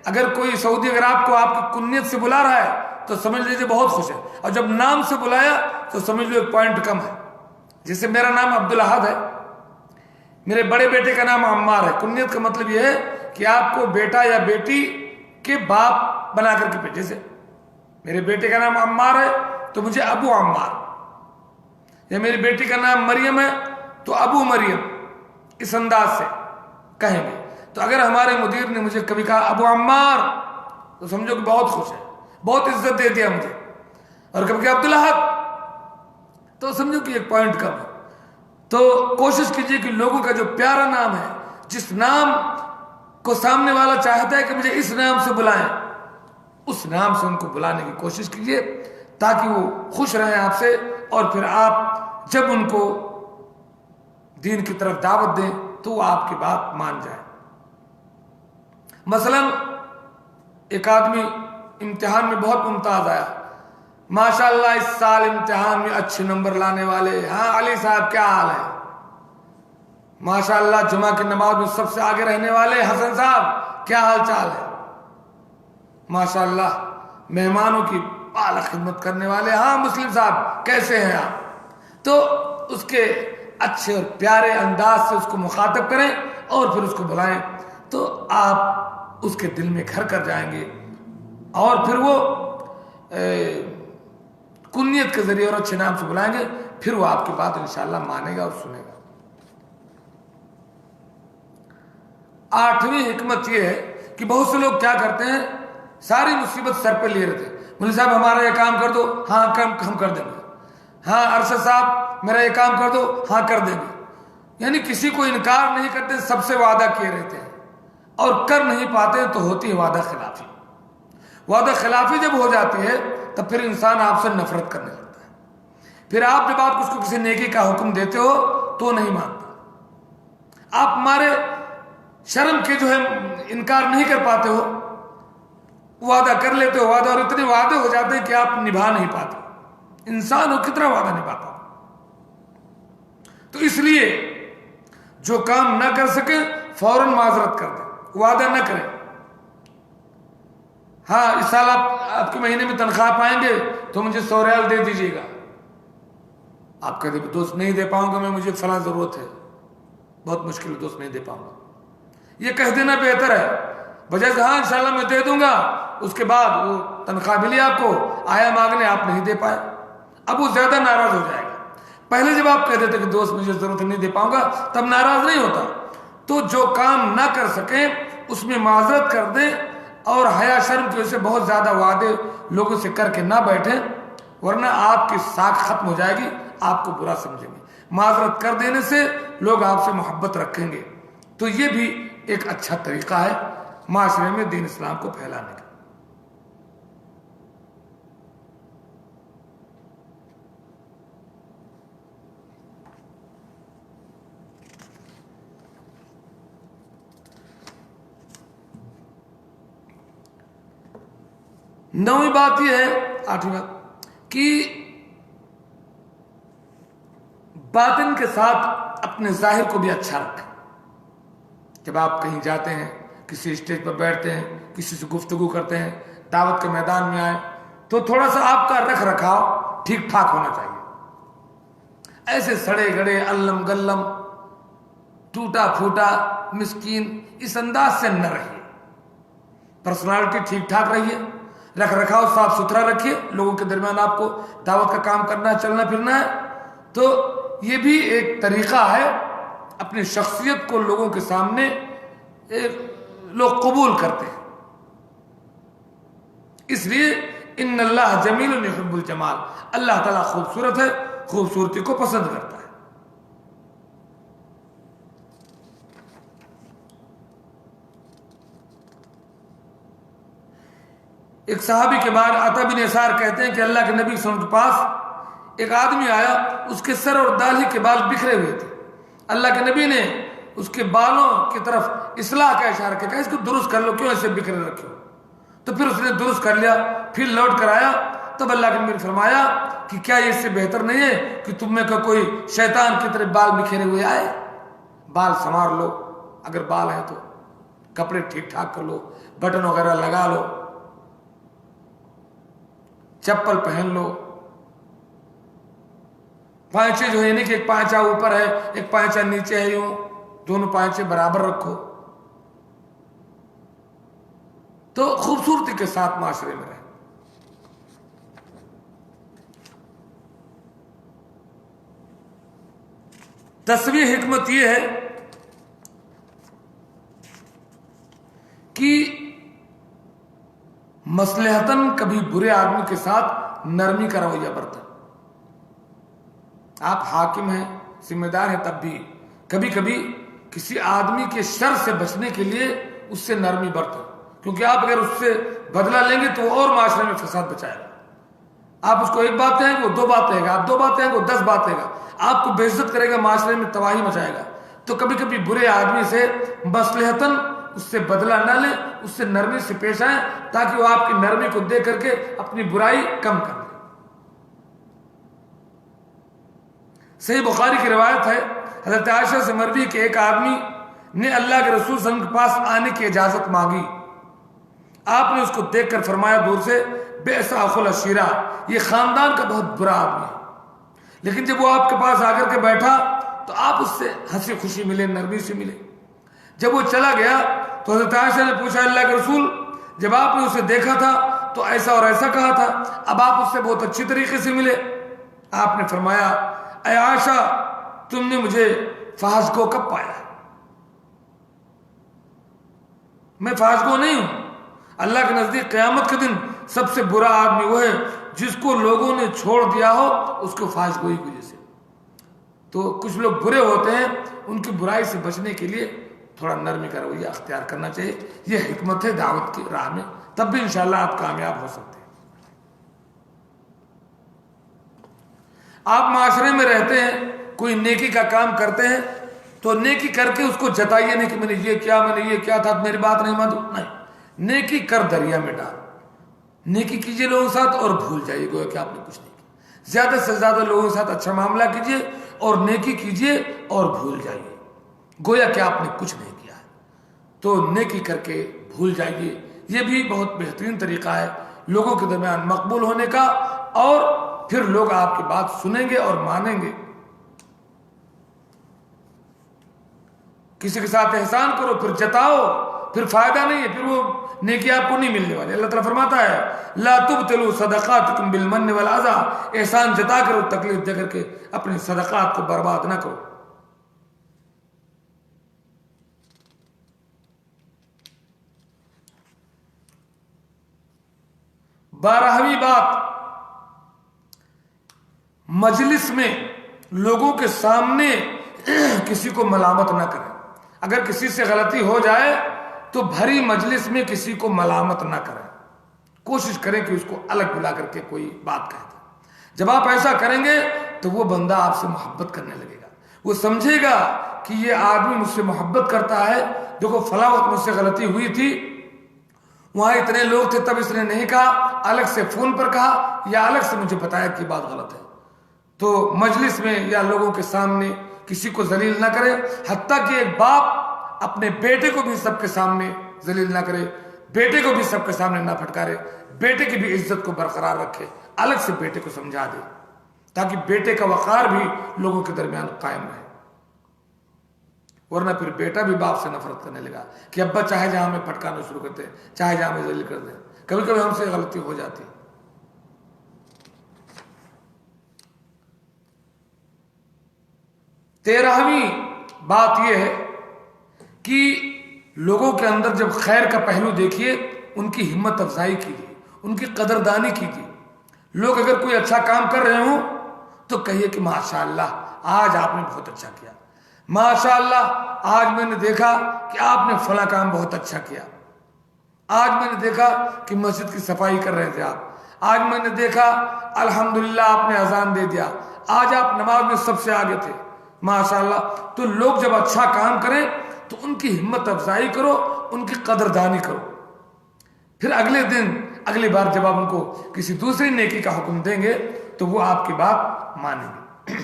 اگر کوئی سعودی اگر آپ کو آپ کی کنیت سے بلا رہا ہے تو سمجھ لیجیے بہت خوش ہے، اور جب نام سے بلایا تو سمجھ لو ایک پوائنٹ کم ہے۔ جیسے میرا نام عبدالاحد ہے، میرے بڑے بیٹے کا نام عمار ہے، کنیت کا مطلب یہ ہے کہ آپ کو بیٹا یا بیٹی کے باپ بنا کر کے پیچھے سے میرے بیٹے کا نام عمار ہے تو مجھے ابو عمار، یا میری بیٹی کا نام مریم ہے تو ابو مریم، اس انداز سے کہیں گے۔ تو اگر ہمارے مدیر نے مجھے کبھی کہا ابو عمار تو سمجھو کہ بہت خوش ہے، بہت عزت دے دیا مجھے، اور کبھی کہا عبدالاحد تو سمجھو کہ ایک پوائنٹ کم ہے۔ تو کوشش کیجئے کہ لوگوں کا جو پیارا نام ہے، جس نام کو سامنے والا چاہتا ہے کہ مجھے اس نام سے بلائیں، اس نام سے ان کو بلانے کی کوشش کیجئے تاکہ وہ خوش رہیں آپ سے، اور پھر آپ جب ان کو دین کی طرف دعوت دیں تو وہ آپ کی بات مان جائیں۔ مثلا ایک آدمی امتحان میں بہت ممتاز آیا، ماشاءاللہ اس سال امتحان میں اچھے نمبر لانے والے، ہاں علی صاحب کیا حال ہے، ماشاءاللہ جمعہ کی نماز میں سب سے آگے رہنے والے حسن صاحب کیا حال چال ہے، ماشاءاللہ مہمانوں کی اعلیٰ خدمت کرنے والے، ہاں مسلم صاحب کیسے ہیں آپ۔ تو اس کے اچھے اور پیارے انداز سے اس کو مخاطب کریں اور پھر اس کو بلائیں، تو آپ اس کے دل میں گھر کر جائیں گے، اور پھر وہ کنیت کے ذریعے اور اچھے نام سے بلائیں گے، پھر وہ آپ کی بات انشاءاللہ مانے گا اور سنے گا۔ 8ویں حکمت یہ ہے کہ بہت سے لوگ کیا کرتے ہیں، ساری مصیبت سر پہ لیے رہتے ہیں، مولوی صاحب ہمارا یہ کام کر دو، ہاں ہم کر دیں گے، ہاں ارشد صاحب میرا یہ کام کر دو، ہاں کر دیں گے، یعنی کسی کو انکار نہیں کرتے، سب سے وعدہ کیے رہتے ہیں اور کر نہیں پاتے تو ہوتی ہے وعدہ خلافی۔ وعدہ خلافی جب ہو جاتی ہے تب پھر انسان آپ سے نفرت کرنے لگتا ہے، پھر آپ جب آپ اس کو کسی نیکی کا حکم دیتے ہو تو نہیں مانتا، آپ ہمارے شرم کے جو ہے انکار نہیں کر پاتے ہو، وعدہ کر لیتے ہو وعدہ، اور اتنے وعدے ہو جاتے ہیں کہ آپ نبھا نہیں پاتے، انسان ہو کتنا وعدہ نبھاتا۔ تو اس لیے جو کام نہ کر سکے فوراً معذرت کر دیں، وعدہ نہ کریں، ہاں اس سال آپ کے مہینے میں تنخواہ پائیں گے تو مجھے 100 ریال دے دیجیے گا، آپ کہتے ہیں دوست نہیں دے پاؤں گا میں، مجھے فلاں ضرورت ہے، بہت مشکل ہے دوست نہیں دے پاؤں گا، یہ کہہ دینا بہتر ہے، بجائے ہاں انشاءاللہ میں دے دوں گا، اس کے بعد وہ تنخواہ ملی آپ کو، آیا مانگنے آپ نہیں دے پائے، اب وہ زیادہ ناراض ہو جائے گا۔ پہلے جب آپ کہہ دیتے کہ دوست مجھے ضرورت نہیں دے پاؤں گا تب ناراض نہیں ہوتا۔ تو جو کام نہ کر سکیں اس میں معذرت کر دیں، اور حیا شرم کی وجہ سے بہت زیادہ وعدے لوگوں سے کر کے نہ بیٹھیں، ورنہ آپ کی ساکھ ختم ہو جائے گی، آپ کو برا سمجھیں گے۔ معذرت کر دینے سے لوگ آپ سے محبت رکھیں گے، تو یہ بھی ایک اچھا طریقہ ہے معاشرے میں دین اسلام کو پھیلانے کا۔ نویں بات یہ ہے، 8ویں بات، کہ باطن کے ساتھ اپنے ظاہر کو بھی اچھا رکھیں۔ جب آپ کہیں جاتے ہیں، کسی اسٹیج پر بیٹھتے ہیں، کسی سے گفتگو کرتے ہیں، دعوت کے میدان میں آئیں، تو تھوڑا سا آپ کا رکھ رکھاؤ ٹھیک ٹھاک ہونا چاہیے، ایسے سڑے گڑے علم گلم ٹوٹا پھوٹا مسکین اس انداز سے نہ رہیے، پرسنالٹی ٹھیک ٹھاک رہیے، رکھ رکھاؤ صاف ستھرا رکھیے، لوگوں کے درمیان آپ کو دعوت کا کام کرنا ہے، چلنا پھرنا ہے، تو یہ بھی ایک طریقہ ہے اپنی شخصیت کو لوگوں کے سامنے ایک لوگ قبول کرتے ہیں. اس لیے ان اللہ جمیل یحب الجمال، اللہ تعالیٰ خوبصورت ہے، خوبصورتی کو پسند کرتا ہے. ایک صحابی کے بعد عطا بن یسار کہتے ہیں کہ اللہ کے نبی صلی اللہ علیہ وسلم کے پاس ایک آدمی آیا، اس کے سر اور داڑھی کے بال بکھرے ہوئے تھے. اللہ کے نبی نے اس کے بالوں کی طرف اصلاح کا اشارہ کیا، اس کو درست کر لو، کیوں ایسے بکھرے رکھے ہو؟ تو پھر اس نے درست کر لیا، پھر لوٹ کر آیا. تب اللہ کے نبی نے فرمایا کہ کیا یہ اس سے بہتر نہیں ہے کہ تم میں کا کوئی شیطان کی طرح بال بکھرے ہوئے آئے؟ بال سنوار لو، اگر بال ہیں تو کپڑے ٹھیک ٹھاک کر لو، بٹن وغیرہ لگا لو، چپل پہن لو. پائچے جو ہے نہیں کہ ایک پائچہ اوپر ہے ایک پائچہ نیچے ہے، یوں دونوں پائچے برابر رکھو. تو خوبصورتی کے ساتھ معاشرے میں رہے. دسویں حکمت یہ ہے کہ مصلحتاً کبھی برے آدمی کے ساتھ نرمی کا رویہ برتیں. آپ حاکم ہیں، ذمہ دار ہیں، تب بھی کبھی کبھی کسی آدمی کے شر سے بچنے کے لیے اس سے نرمی برتیں، کیونکہ آپ اگر اس سے بدلہ لیں گے تو وہ اور معاشرے میں فساد بچائے گا. آپ اس کو ایک بات کہیں گے وہ دو بات کہے گا، آپ دو بات کہیں گے وہ 10 بات کہے گا، آپ کو بے عزت کرے گا، معاشرے میں تباہی مچائے گا. تو کبھی کبھی برے آدمی سے مصلحتاً اس سے بدلہ نہ لیں، اس سے نرمی سے پیش آئیں تاکہ وہ آپ کی نرمی کو دیکھ کر کے اپنی برائی کم کر لیں. صحیح بخاری کی روایت ہے، حضرت عائشہ سے مروی کہ ایک آدمی نے اللہ کے رسول صلی اللہ علیہ وسلم کے پاس آنے کی اجازت مانگی. آپ نے اس کو دیکھ کر فرمایا دور سے، بئس اخو العشیرہ، یہ خاندان کا بہت برا آدمی ہے. لیکن جب وہ آپ کے پاس آ کر کے بیٹھا تو آپ اس سے ہنسی خوشی ملے، نرمی سے ملے. جب وہ چلا گیا تو حضرت عائشہ نے پوچھا اللہ کے رسول، جب آپ نے اسے دیکھا تھا تو ایسا اور ایسا کہا تھا، اب آپ اس سے بہت اچھی طریقے سے ملے. آپ نے فرمایا اے عائشہ، تم نے مجھے فحش گو کب پایا؟ میں فحش گو نہیں ہوں. اللہ کے نزدیک قیامت کے دن سب سے برا آدمی وہ ہے جس کو لوگوں نے چھوڑ دیا ہو اس کو فحش گوئی کی وجہ سے. تو کچھ لوگ برے ہوتے ہیں، ان کی برائی سے بچنے کے لیے تھوڑا نرمی کا رویہ اختیار کرنا چاہیے. یہ حکمت ہے دعوت کی راہ میں، تب بھی انشاءاللہ آپ کامیاب ہو سکتے ہیں. آپ معاشرے میں رہتے ہیں، کوئی نیکی کا کام کرتے ہیں تو نیکی کر کے اس کو جتائیے نہیں کہ میں نے یہ کیا، میں نے یہ کیا تھا، میری بات نہیں مانو. نہیں، نیکی کر دریا میں ڈال. نیکی کیجئے لوگوں کے ساتھ اور بھول جائیے گویا کہ آپ نے کچھ نہیں کیا. زیادہ سے زیادہ لوگوں کے ساتھ اچھا معاملہ کیجئے اور نیکی کیجئے اور بھول جائیے گویا کہ آپ نے کچھ نہیں کیا. تو نیکی کر کے بھول جائیے. یہ بھی بہت بہترین طریقہ ہے لوگوں کے درمیان مقبول ہونے کا، اور پھر لوگ آپ کی بات سنیں گے اور مانیں گے. کسی کے ساتھ احسان کرو پھر جتاؤ، پھر فائدہ نہیں ہے، پھر وہ نیکی آپ کو نہیں ملنے والی. اللہ تعالیٰ فرماتا ہے لا تبطلوا صدقاتکم بالمن والاذى، احسان جتا کرو، تکلیف دے کر کے اپنے صدقات کو برباد نہ کرو. بارہویں بات، مجلس میں لوگوں کے سامنے کسی کو ملامت نہ کریں. اگر کسی سے غلطی ہو جائے تو بھری مجلس میں کسی کو ملامت نہ کریں. کوشش کریں کہ اس کو الگ بلا کر کے کوئی بات کہہ دیں. جب آپ ایسا کریں گے تو وہ بندہ آپ سے محبت کرنے لگے گا. وہ سمجھے گا کہ یہ آدمی مجھ سے محبت کرتا ہے. دیکھو فلاں وقت مجھ سے غلطی ہوئی تھی، وہاں اتنے لوگ تھے تب اس نے نہیں کہا، الگ سے فون پر کہا یا الگ سے مجھے بتایا کہ بات غلط ہے. تو مجلس میں یا لوگوں کے سامنے کسی کو ذلیل نہ کرے. حتیٰ کہ ایک باپ اپنے بیٹے کو بھی سب کے سامنے ذلیل نہ کرے، بیٹے کو بھی سب کے سامنے نہ پھٹکارے، بیٹے کی بھی عزت کو برقرار رکھے، الگ سے بیٹے کو سمجھا دے تاکہ بیٹے کا وقار بھی لوگوں کے درمیان قائم رہے. ورنہ پھر بیٹا بھی باپ سے نفرت کرنے لگا کہ ابا چاہے جہاں میں پھٹکانا شروع کرتے، چاہے جہاں میں ذلیل کر دیں. کبھی کبھی ہم سے غلطی ہو جاتی. تیرہویں بات یہ ہے کہ لوگوں کے اندر جب خیر کا پہلو دیکھیے، ان کی ہمت افزائی کیجیے، ان کی قدردانی کیجیے. لوگ اگر کوئی اچھا کام کر رہے ہوں تو کہیے کہ ماشاء اللہ آج آپ نے بہت اچھا کیا، ماشاء اللہ آج میں نے دیکھا کہ آپ نے فلاں کام بہت اچھا کیا، آج میں نے دیکھا کہ مسجد کی صفائی کر رہے تھے آپ، آج میں نے دیکھا الحمدللہ آپ نے اذان دے دیا، آج آپ نماز میں سب سے آگے تھے، ماشاءاللہ. تو لوگ جب اچھا کام کریں تو ان کی ہمت افزائی کرو، ان کی قدردانی کرو. پھر اگلے دن اگلی بار جب آپ ان کو کسی دوسری نیکی کا حکم دیں گے تو وہ آپ کی بات مانیں گے.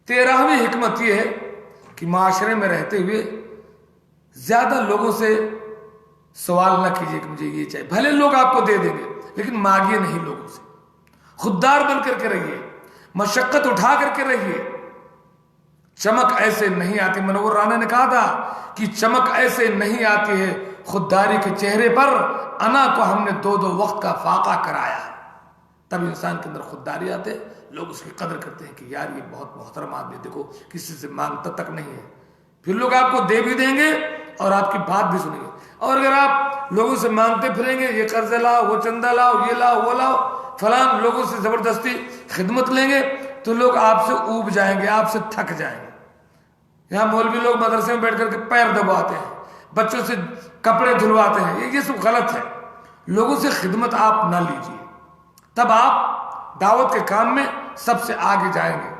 13ویں حکمت یہ ہے کہ معاشرے میں رہتے ہوئے زیادہ لوگوں سے سوال نہ کیجیے کہ مجھے یہ چاہیے. بھلے لوگ آپ کو دے دیں گے لیکن مانگیے نہیں لوگوں سے. خوددار بن کر کے رہیے، مشقت اٹھا کر کے رہیے. چمک ایسے نہیں آتی، منور رانا نے کہا تھا کہ چمک ایسے نہیں آتی ہے خودداری کے چہرے پر، انا کو ہم نے 2 وقت کا فاقہ کرایا. تب انسان کے اندر خودداری آتے، لوگ اس کی قدر کرتے ہیں کہ یار یہ بہت محترم آدمی، دیکھو کسی سے مانگتا تک نہیں ہے. پھر لوگ آپ کو دے بھی دیں گے اور آپ کی بات بھی سنیں گے. اور اگر آپ لوگوں سے مانگتے پھریں گے، یہ قرض لاؤ، وہ چندہ لاؤ، یہ لاؤ، وہ لاؤ، فلاں لوگوں سے زبردستی خدمت لیں گے تو لوگ آپ سے اوب جائیں گے، آپ سے تھک جائیں گے. یہاں مولوی لوگ مدرسے میں بیٹھ کر کے پیر دباتے ہیں، بچوں سے کپڑے دھلواتے ہیں، یہ سب غلط ہے. لوگوں سے خدمت آپ نہ لیجیے، تب آپ دعوت کے کام میں سب سے آگے جائیں گے.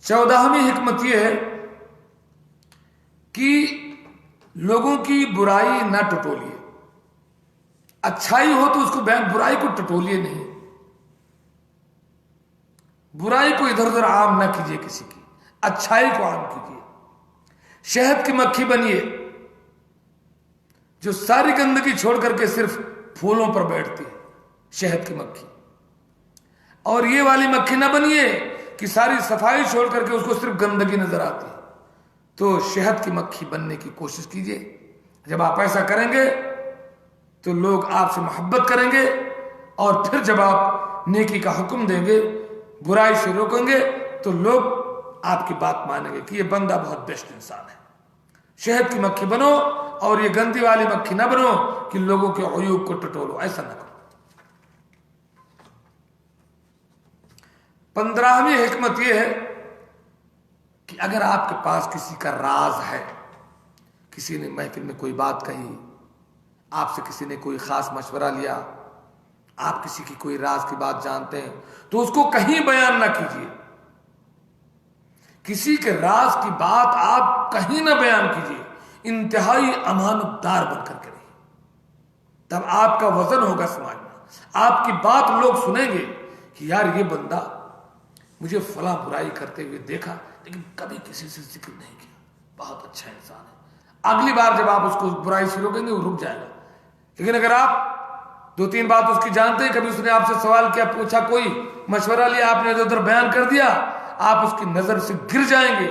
چودہویں حکمت یہ ہے کہ لوگوں کی برائی نہ ٹٹولیے. اچھائی ہو تو اس کو بیان، برائی کو ٹٹولیے نہیں. برائی کو ادھر ادھر عام نہ کیجیے کسی کی، اچھائی کو عام کیجیے. شہد کی مکھی بنیے جو ساری گندگی چھوڑ کر کے صرف پھولوں پر بیٹھتی ہے، شہد کی مکھی. اور یہ والی مکھی نہ بنیے کہ ساری صفائی چھوڑ کر کے اس کو صرف گندگی نظر آتی ہے. تو شہد کی مکھی بننے کی کوشش کیجیے. جب آپ ایسا کریں گے تو لوگ آپ سے محبت کریں گے، اور پھر جب آپ نیکی کا حکم دیں گے، برائی سے روکیں گے، تو لوگ آپ کی بات مانیں گے کہ یہ بندہ بہت بیسٹ انسان ہے. شہد کی مکھی بنو اور یہ گندی والی مکھی نہ بنو کہ لوگوں کے عیوب کو ٹٹولو، ایسا نہ کرو. 15ویں حکمت یہ ہے کہ اگر آپ کے پاس کسی کا راز ہے، کسی نے محفل میں کوئی بات کہی، آپ سے کسی نے کوئی خاص مشورہ لیا، آپ کسی کی کوئی راز کی بات جانتے ہیں، تو اس کو کہیں بیان نہ کیجیے. کسی کے راز کی بات آپ کہیں نہ بیان کیجیے. انتہائی امانت دار بن کر کے رہیے، تب آپ کا وزن ہوگا سماج میں. آپ کی بات لوگ سنیں گے کہ یار یہ بندہ مجھے فلاں برائی کرتے ہوئے دیکھا لیکن کبھی کسی سے ذکر نہیں کیا، بہت اچھا انسان ہے. اگلی بار جب آپ اس کو برائی سے روکیں گے وہ رک جائے گا. لیکن اگر آپ 2-3 بات اس کی جانتے ہیں، کبھی اس نے آپ سے سوال کیا، پوچھا، کوئی مشورہ لیا، آپ نے ادھر بیان کر دیا، آپ اس کی نظر سے گر جائیں گے،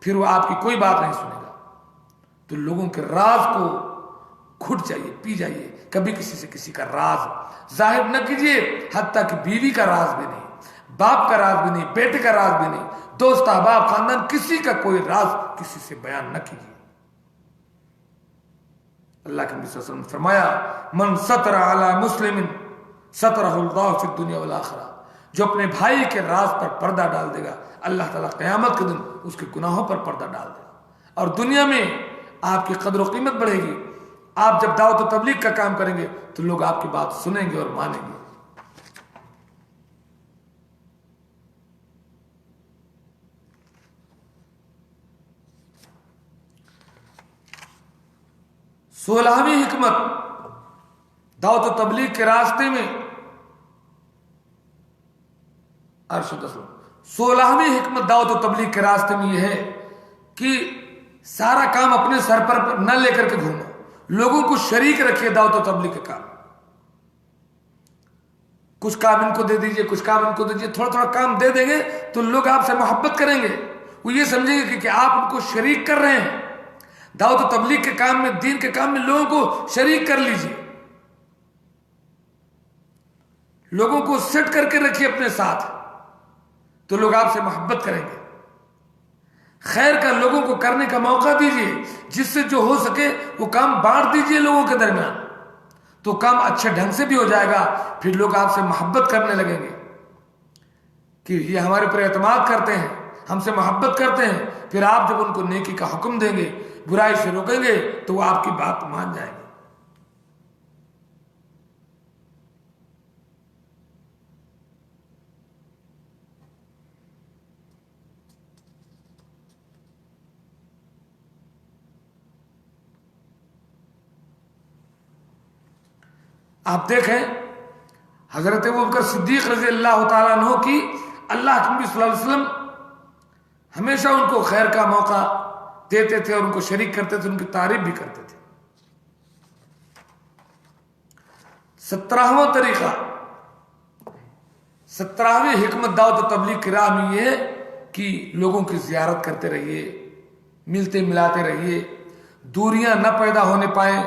پھر وہ آپ کی کوئی بات نہیں سنے گا. تو لوگوں کے راز کو گھٹ جائیے، پی جائیے. کبھی کسی سے کسی کا راز ظاہر نہ کیجیے، حتیٰ کہ بیوی کا راز بھی نہیں، باپ کا راز بھی نہیں، بیٹے کا راز بھی نہیں، دوست احباب خاندان کسی کا کوئی راز کسی سے بیان نہ کیجیے. اللہ کے نبی صلی اللہ علیہ وسلم نے فرمایا من ستر علی مسلم سترہ اللہ فی الدنیا والآخرہ، جو اپنے بھائی کے راز پر پردہ ڈال دے گا، اللہ تعالیٰ قیامت کے دن اس کے گناہوں پر پردہ ڈال دے گا، اور دنیا میں آپ کی قدر و قیمت بڑھے گی. آپ جب دعوت و تبلیغ کا کام کریں گے تو لوگ آپ کی بات سنیں گے اور مانیں گے. سولہویں حکمت دعوت و تبلیغ کے راستے میں، 16ویں حکمت دعوت و تبلیغ کے راستے میں یہ ہے کہ سارا کام اپنے سر پر نہ لے کر کے گھومو، لوگوں کو شریک رکھیے دعوت و تبلیغ کے کام. کچھ کام ان کو دے دیجئے، کچھ کام ان کو دے دیجئے، تھوڑا تھوڑا کام دے دیں گے تو لوگ آپ سے محبت کریں گے. وہ یہ سمجھیں گے کہ آپ ان کو شریک کر رہے ہیں. دعوت و تبلیغ کے کام میں، دین کے کام میں لوگوں کو شریک کر لیجیے، لوگوں کو سیٹ کر کے رکھیے اپنے ساتھ، تو لوگ آپ سے محبت کریں گے۔ خیر کا لوگوں کو کرنے کا موقع دیجیے، جس سے جو ہو سکے وہ کام بانٹ دیجیے لوگوں کے درمیان، تو کام اچھے ڈھنگ سے بھی ہو جائے گا، پھر لوگ آپ سے محبت کرنے لگیں گے کہ یہ ہمارے پر اعتماد کرتے ہیں، ہم سے محبت کرتے ہیں۔ پھر آپ جب ان کو نیکی کا حکم دیں گے، برائی سے روکیں گے، تو وہ آپ کی بات مان جائیں گے۔ آپ دیکھیں حضرت ابوبکر صدیق رضی اللہ تعالیٰ عنہ کی، اللہ کے نبی صلی اللہ علیہ وسلم ہمیشہ ان کو خیر کا موقع دیتے تھے اور ان کو شریک کرتے تھے، ان کی تعریف بھی کرتے تھے۔ 17واں طریقہ، 17ویں حکمت دعوت و تبلیغ کی راہ میں یہ ہے کہ لوگوں کی زیارت کرتے رہیے، ملتے ملاتے رہیے، دوریاں نہ پیدا ہونے پائیں۔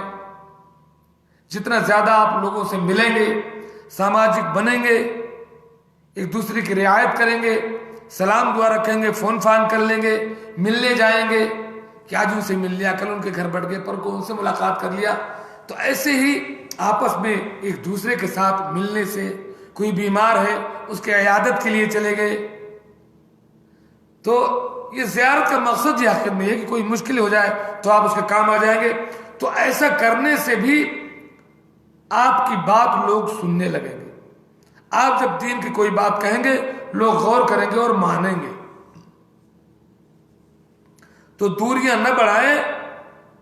جتنا زیادہ آپ لوگوں سے ملیں گے، سماجک بنیں گے، ایک دوسرے کی رعایت کریں گے، سلام دعا رکھیں گے، فون فان کر لیں گے، ملنے جائیں گے کہ آج ان سے مل لیا، کل ان کے گھر بیٹھ گئے، پر کو ان سے ملاقات کر لیا، تو ایسے ہی آپس میں ایک دوسرے کے ساتھ ملنے سے، کوئی بیمار ہے اس کے عیادت کے لیے چلے گئے، تو یہ زیارت کا مقصد یہ حقیقت میں ہے کہ کوئی مشکل ہو جائے تو آپ اس کے کام آ جائیں گے۔ تو ایسا کرنے سے بھی آپ کی بات لوگ سننے لگیں گے۔ آپ جب دین کی کوئی بات کہیں گے، لوگ غور کریں گے اور مانیں گے۔ تو دوریاں نہ بڑھائیں،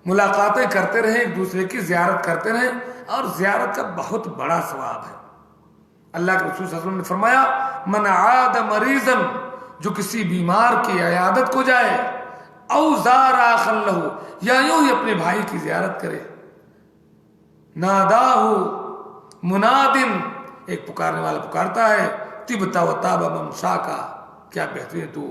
ملاقاتیں کرتے رہیں، ایک دوسرے کی زیارت کرتے رہیں، اور زیارت کا بہت بڑا ثواب ہے۔ اللہ کے رسول صلی اللہ علیہ وسلم نے فرمایا، من عاد مریضا، جو کسی بیمار کی عیادت کو جائے، او زار اخا لہ، یا یوں ہی اپنے بھائی کی زیارت کرے، ناداہ منادن، ایک پکارنے والا پکارتا ہے، طبت و طاب ممشاکا، کیا بہترین تو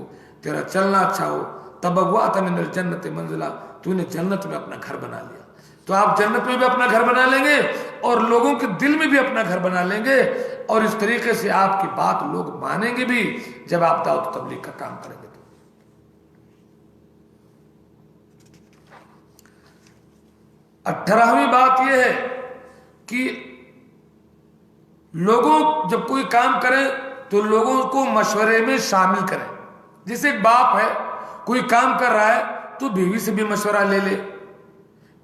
تیرا چلنا اچھا ہو، تبوأت من الجنت منزلہ، تو نے جنت میں اپنا گھر بنا لیا۔ تو آپ جنت میں بھی اپنا گھر بنا لیں گے اور لوگوں کے دل میں بھی اپنا گھر بنا لیں گے، اور اس طریقے سے آپ کی بات لوگ مانیں گے بھی جب آپ دعوت و تبلیغ کا کام کریں گے۔ تو 18ویں بات یہ ہے کہ لوگوں جب کوئی کام کریں تو لوگوں کو مشورے میں شامل کریں۔ جیسے ایک باپ ہے، کوئی کام کر رہا ہے تو بیوی سے بھی مشورہ لے لے،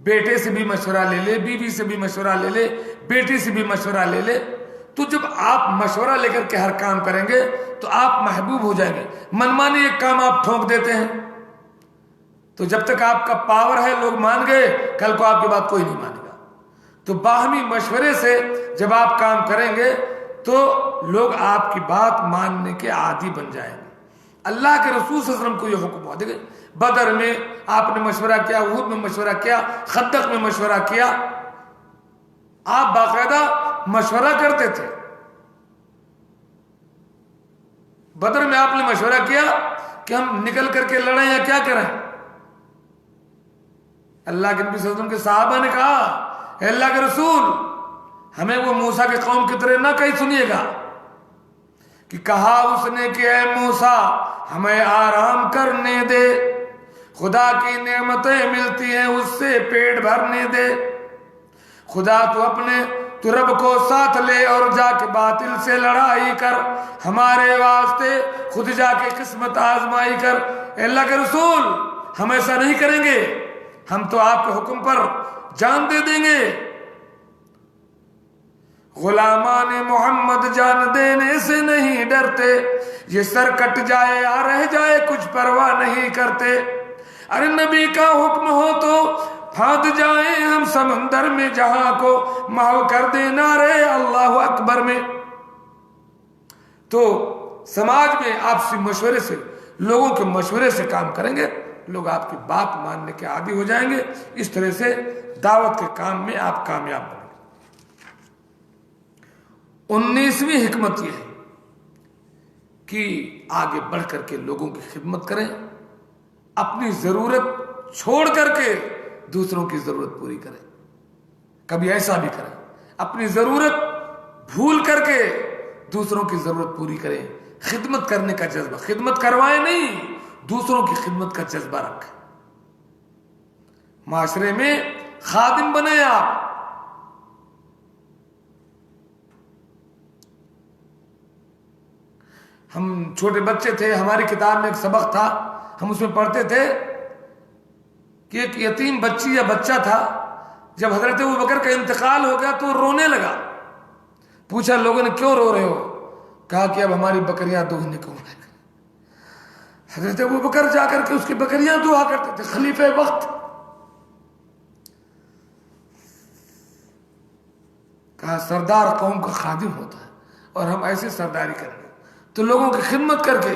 بیٹے سے بھی مشورہ لے لے، بیوی سے بھی مشورہ لے لے، بیٹی سے بھی مشورہ لے لے۔ تو جب آپ مشورہ لے کر کے ہر کام کریں گے تو آپ محبوب ہو جائیں گے۔ منمانی ایک کام آپ ٹھونک دیتے ہیں تو جب تک آپ کا پاور ہے، لوگ مان گئے، کل کو آپ کی بات کوئی نہیں مانے گا۔ تو باہمی مشورے سے جب آپ کام کریں گے تو لوگ آپ کی بات ماننے کے عادی بن جائیں گے۔ اللہ کے رسول صلی اللہ علیہ وسلم کو یہ حکم ہوا، دیکھیں بدر میں آپ نے مشورہ کیا، احد میں مشورہ کیا، خندق میں مشورہ کیا، آپ باقاعدہ مشورہ کرتے تھے۔ بدر میں آپ نے مشورہ کیا کہ ہم نکل کر کے لڑیں یا کیا کریں؟ اللہ کے نبی صلی اللہ علیہ وسلم کے صحابہ نے کہا، اے اللہ کے رسول، ہمیں وہ موسیٰ کے قوم کی طرح نہ کہیں سنیے گا کہ کہا اس نے کہ اے موسیٰ ہمیں آرام کرنے دے، خدا کی نعمتیں ملتی ہیں اس سے پیٹ بھرنے دے، خدا تو رب کو ساتھ لے اور جا کے باطل سے لڑائی کر، ہمارے واسطے خود جا کے قسمت آزمائی کر۔ اے اللہ کے رسول، ہم ایسا نہیں کریں گے، ہم تو آپ کے حکم پر جان دے دیں گے۔ غلامان محمد جان دینے سے نہیں ڈرتے، یہ سر کٹ جائے یا رہ جائے کچھ پرواہ نہیں کرتے۔ ارے نبی کا حکم ہو تو پھاند جائیں ہم سمندر میں، جہاں کو محو کر دے نعرے اللہ اکبر میں۔ تو سماج میں آپسی مشورے سے، لوگوں کے مشورے سے کام کریں گے، لوگ آپ کی بات ماننے کے عادی ہو جائیں گے۔ اس طرح سے دعوت کے کام میں آپ کامیاب بنیں گے۔ 19ویں حکمت یہ ہے کہ آگے بڑھ کر کے لوگوں کی خدمت کریں، اپنی ضرورت چھوڑ کر کے دوسروں کی ضرورت پوری کریں. کبھی ایسا بھی کریں اپنی ضرورت بھول کر کے دوسروں کی ضرورت پوری کریں. خدمت کرنے کا جذبہ, خدمت کروائے نہیں, دوسروں کی خدمت کا جذبہ رکھیں. معاشرے میں خادم بنے آپ. ہم چھوٹے بچے تھے, ہماری کتاب میں ایک سبق تھا, ہم اس میں پڑھتے تھے کہ ایک یتیم بچی یا بچہ تھا, جب حضرت ابوبکر کا انتقال ہو گیا تو وہ رونے لگا. پوچھا لوگوں نے کیوں رو رہے ہو؟ کہا کہ اب ہماری بکریاں دہنے کو آئے گا. حضرت ابوبکر جا کر کے اس کی بکریاں دعا کرتے تھے, خلیفہ وقت. کہا سردار قوم کا خادم ہوتا ہے اور ہم ایسے سرداری کریں گے تو لوگوں کی خدمت کر کے,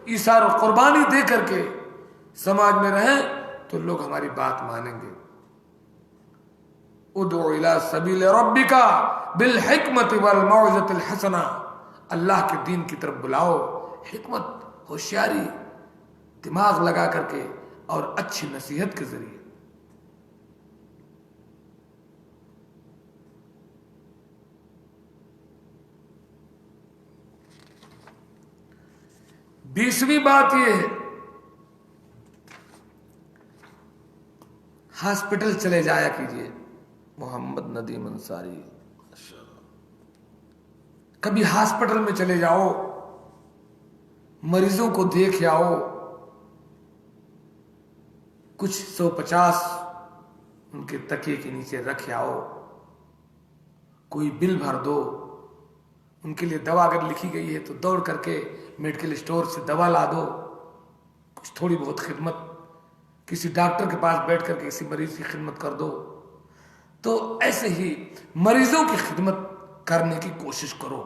ایثار و قربانی دے کر کے سماج میں رہیں تو لوگ ہماری بات مانیں گے. ادعو الی سبیل ربک بالحکمت والموعظۃ الحسنہ, اللہ کے دین کی طرف بلاؤ, حکمت, ہوشیاری, دماغ لگا کر کے اور اچھی نصیحت کے ذریعے. بیسویں بات یہ ہے, ہاسپٹل چلے جایا کیجئے. محمد ندیم انصاری, کبھی ہاسپٹل میں چلے جاؤ, مریضوں کو دیکھ آؤ, کچھ 150 ان کے تکیے کے نیچے رکھ آؤ, کوئی بل بھر دو. ان کے لیے دوا اگر لکھی گئی ہے تو دوڑ کر کے میڈیکل اسٹور سے دوا لا دو. کچھ تھوڑی بہت خدمت, کسی ڈاکٹر کے پاس بیٹھ کر کے کسی مریض کی خدمت کر دو. تو ایسے ہی مریضوں کی خدمت کرنے کی کوشش کرو.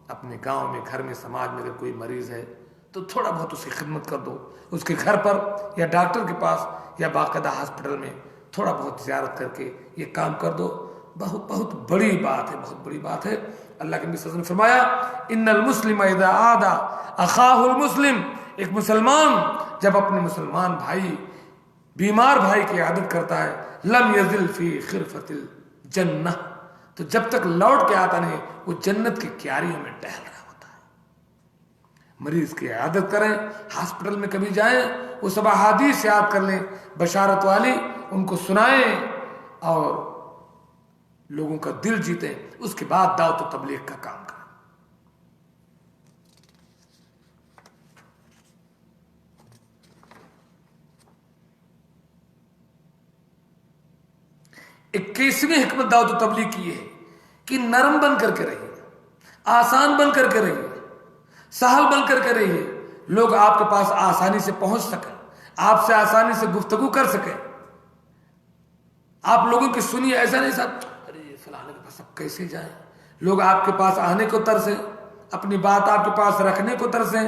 اپنے گاؤں میں, گھر میں, سماج میں اگر کوئی مریض ہے تو تھوڑا بہت اس کی خدمت کر دو. اس کے گھر پر یا ڈاکٹر کے پاس یا باقاعدہ ہاسپٹل میں تھوڑا بہت زیارت کر کے یہ کام کر دو. بہت بہت بڑی بات ہے, بہت بڑی بات ہے. اللہ کے نبی صلی اللہ علیہ وسلم نے فرمایا ان المسلم اذا عادى اخاه المسلم, ایک مسلمان جب اپنے مسلمان بھائی, بیمار بھائی کی عیادت کرتا ہے, لم یزل فی خرفۃ الجنہ, تو جب تک لوٹ کے آتا نہیں وہ جنت کی کیاریوں میں ٹہل رہا ہوتا ہے. مریض کی عیادت کریں, ہاسپٹل میں کبھی جائیں, وہ سب احادیث یاد کر لیں بشارت والی, ان کو سنائیں اور لوگوں کا دل جیتیں. اس کے بعد دعوت و تبلیغ کا کام کریں. اکیسویں حکمت دعوت و تبلیغ کی ہے کہ نرم بن کر کے رہیے, آسان بن کر کے رہیے, سہل بن کر کے رہیے. لوگ آپ کے پاس آسانی سے پہنچ سکیں, آپ سے آسانی سے گفتگو کر سکیں. آپ لوگوں کی سنیے, ایسا نہیں صاحب ارے فلانے کے پاس اب کیسے جائیں. لوگ آپ کے پاس آنے کو ترسیں, اپنی بات آپ کے پاس رکھنے کو ترسیں.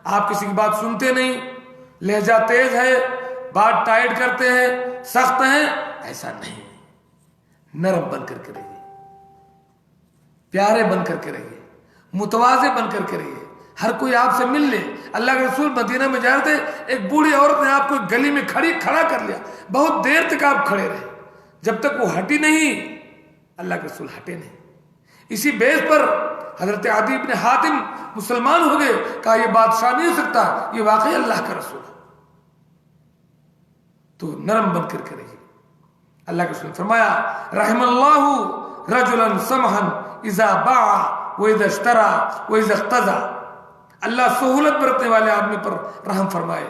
آپ کسی کی بات سنتے نہیں, لہجہ تیز ہے, بات ٹائٹ کرتے ہیں, سخت ہیں. ایسا نہیں, نرم بن کر کے رہیے, پیارے بن کر کے رہیے, متواضع بن کر کے رہیے. ہر کوئی آپ سے مل لے. اللہ کے رسول مدینہ میں جا رہے تھے, ایک بوڑھی عورت نے آپ کو گلی میں کھڑا کر لیا. بہت دیر تک آپ کھڑے رہے, جب تک وہ ہٹی نہیں اللہ کے رسول ہٹے نہیں. اسی بیس پر حضرت عدی بن حاتم مسلمان ہو گئے. کہا یہ بادشاہ نہیں ہو سکتا, یہ واقعی اللہ کا رسول ہے. تو نرم بن کر کے رہیے. اللہ کے رسول نے فرمایا رحم اللہ رجلا سمحا اذا باع واذا اشترى واذا اقتضى. اللہ سہولت برتنے والے آدمی پر رحم فرمائے,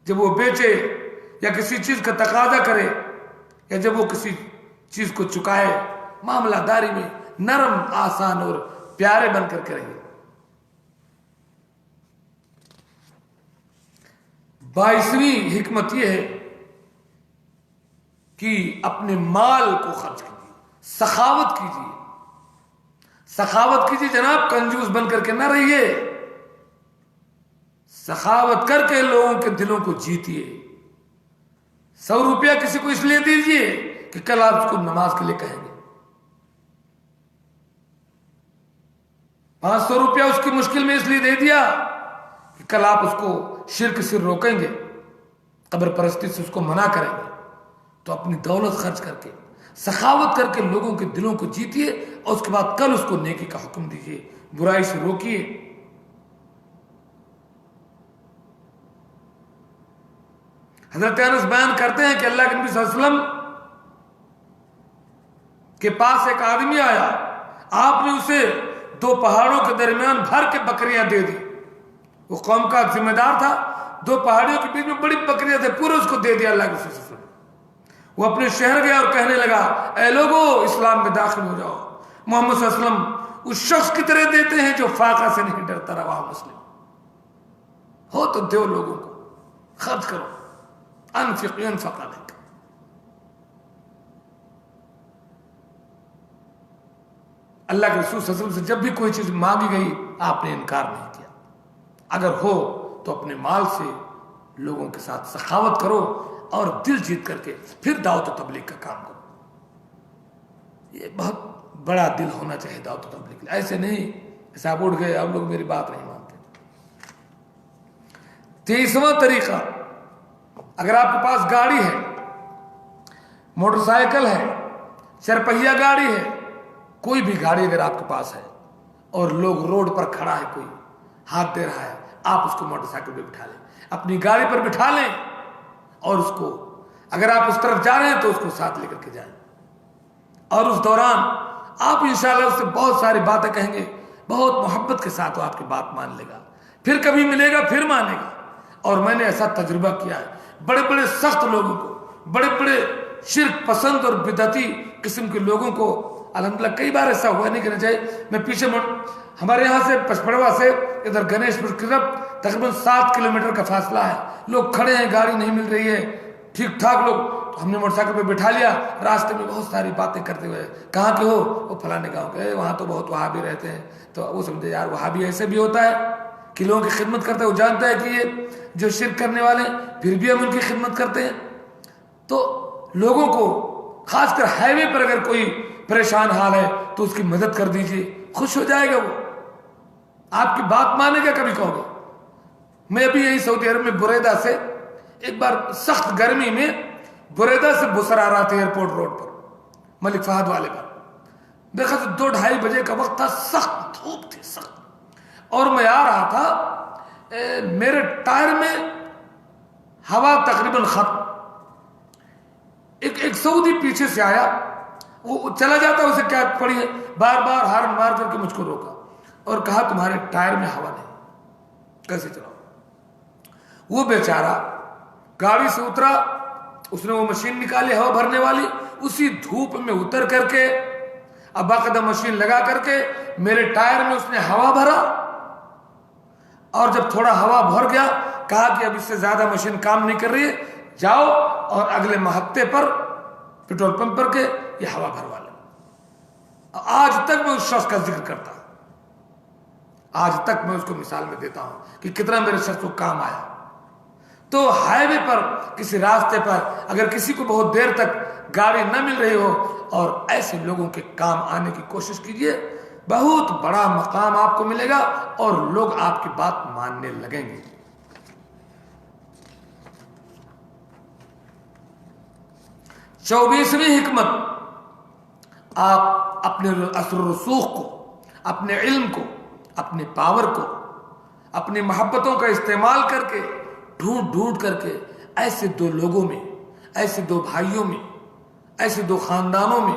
جب وہ بیچے یا کسی چیز کا تقاضا کرے یا جب وہ کسی چیز کو چکائے. معاملہ داری میں نرم, آسان اور پیارے بن کر کے رہیے. 22ویں حکمت یہ ہے کہ اپنے مال کو خرچ کیجیے, سخاوت کیجیے. سخاوت کیجیے جناب, کنجوس بن کر کے نہ رہیے. سخاوت کر کے لوگوں کے دلوں کو جیتیے. 100 روپیہ کسی کو اس لیے دیجیے کہ کل آپ اس کو نماز کے لیے کہیں گے. 500 روپیہ اس کی مشکل میں اس لیے دے دیا کہ کل آپ اس کو شرک سے روکیں گے, قبر پرستی سے اس کو منع کریں گے. تو اپنی دولت خرچ کر کے سخاوت کر کے لوگوں کے دلوں کو جیتیے اور اس کے بعد کل اس کو نیکی کا حکم دیجیے, برائی سے روکیے. حضرت انس بیان کرتے ہیں کہ اللہ کے نبی صلی اللہ علیہ وسلم کے پاس ایک آدمی آیا, آپ نے اسے 2 پہاڑوں کے درمیان بھر کے بکریاں دے دی. وہ قوم کا ذمہ دار تھا, 2 پہاڑیوں کے بیچ میں بڑی بکریاں تھے, پورے اس کو دے دیا اللہ کے رسول صلی اللہ علیہ وسلم. وہ اپنے شہر گیا اور کہنے لگا, اے لوگوں اسلام میں داخل ہو جاؤ. محمد صلی اللہ علیہ وسلم اس شخص کی طرح دیتے ہیں جو فاقہ سے نہیں ڈرتا. رواہ مسلم. ہو تو دو لوگوں کو, خرچ کرو. انفق ينفق عليك. اللہ کے رسول صلی اللہ علیہ وسلم سے جب بھی کوئی چیز مانگی گئی آپ نے انکار نہیں کیا. اگر ہو تو اپنے مال سے لوگوں کے ساتھ سخاوت کرو اور دل جیت کر کے پھر دعوت و تبلیغ کا کام کرو. یہ بہت بڑا دل ہونا چاہیے دعوت و تبلیغ کے لیے. ایسے نہیں ایسے آپ اٹھ گئے, آپ لوگ میری بات نہیں مانتے. 30واں طریقہ, اگر آپ کے پاس گاڑی ہے, موٹر سائیکل ہے, 4 پہیہ گاڑی ہے, کوئی بھی گاڑی اگر آپ کے پاس ہے اور لوگ روڈ پر کھڑا ہے, کوئی ہاتھ دے رہا ہے, آپ اس کو موٹر سائیکل پہ بٹھا لیں, اپنی گاڑی پر بٹھا لیں اور اس کو, اگر آپ اس طرف جا رہے ہیں تو اس کو ساتھ لے کر کے جائیں. اور اس دوران آپ انشاءاللہ اس سے بہت ساری باتیں کہیں گے, بہت محبت کے ساتھ وہ آپ کی بات مان لے گا, پھر کبھی ملے گا پھر مانے گا. اور میں نے ایسا تجربہ کیا ہے, بڑے بڑے سخت لوگوں کو, بڑے بڑے شرک پسند اور بدعتی قسم کے لوگوں کو, الحمدللہ کئی بار ایسا ہوا, نہیں کہنا چاہیے. میں پیچھے ہمارے یہاں سے پچپڑوا سے ادھر گنیش پور کی طرف تقریباً 7 کلومیٹر کا فاصلہ ہے. لوگ کھڑے ہیں, گاڑی نہیں مل رہی ہے, ٹھیک ٹھاک لوگ, تو ہم نے موٹر سائیکل پہ بٹھا لیا. راستے میں بہت ساری باتیں کرتے ہوئے, کہاں کے ہو, وہ فلانے گاؤں کے, وہاں تو بہت وہابی رہتے ہیں. تو وہ سمجھے یار وہابی ایسے بھی ہوتا ہے کہ لوگوں کی خدمت کرتا ہے, وہ جانتا ہے کہ یہ جو شرک کرنے والے ہیں, پھر بھی ہم ان کی خدمت کرتے ہیں. تو لوگوں کو خاص کر ہائی وے پر اگر کوئی پریشان حال ہے تو اس کی مدد کر دیجیے, خوش ہو جائے گا, وہ آپ کی بات مانے گا. کبھی کہو گے, میں ابھی یہی سعودی عرب میں بریدہ سے ایک بار سخت گرمی میں بریدہ سے بسر آ رہا تھا ایئرپورٹ روڈ پر, ملک فہد والے پر. دیکھا تو 2-2:30 بجے کا وقت تھا, سخت دھوپ تھی سخت, اور میں آ رہا تھا, میرے ٹائر میں ہوا تقریباً ختم. ایک سعودی پیچھے سے آیا, وہ چلا جاتا, اسے کیا پڑی ہے, بار بار ہارن مار کر کے مجھ کو روکا اور کہا تمہارے ٹائر میں ہوا نہیں, کیسے چلاؤ. وہ بیچارہ گاڑی سے اترا, اس نے وہ مشین نکالی ہوا بھرنے والی, اسی دھوپ میں اتر کر کے اب باقاعدہ مشین لگا کر کے میرے ٹائر میں اس نے ہوا بھرا, اور جب تھوڑا ہوا بھر گیا کہا کہ اب اس سے زیادہ مشین کام نہیں کر رہی ہے, جاؤ اور اگلے محطے پر پیٹرول پمپ پر کے یہ ہوا بھروا لیں. آج تک میں اس شخص کا ذکر کرتا ہوں, آج تک میں اس کو مثال میں دیتا ہوں کہ کتنا میرے شخص کو کام آیا. تو ہائی وے پر کسی راستے پر اگر کسی کو بہت دیر تک گاڑی نہ مل رہی ہو, اور ایسے لوگوں کے کام آنے کی کوشش کیجئے, بہت بڑا مقام آپ کو ملے گا اور لوگ آپ کی بات ماننے لگیں گے. 24ویں حکمت, آپ اپنے اثر و رسوخ کو, اپنے علم کو, اپنے پاور کو, اپنی محبتوں کا استعمال کر کے ڈھونڈ ڈھونڈ کر کے ایسے 2 لوگوں میں, ایسے 2 بھائیوں میں, ایسے 2 خاندانوں میں,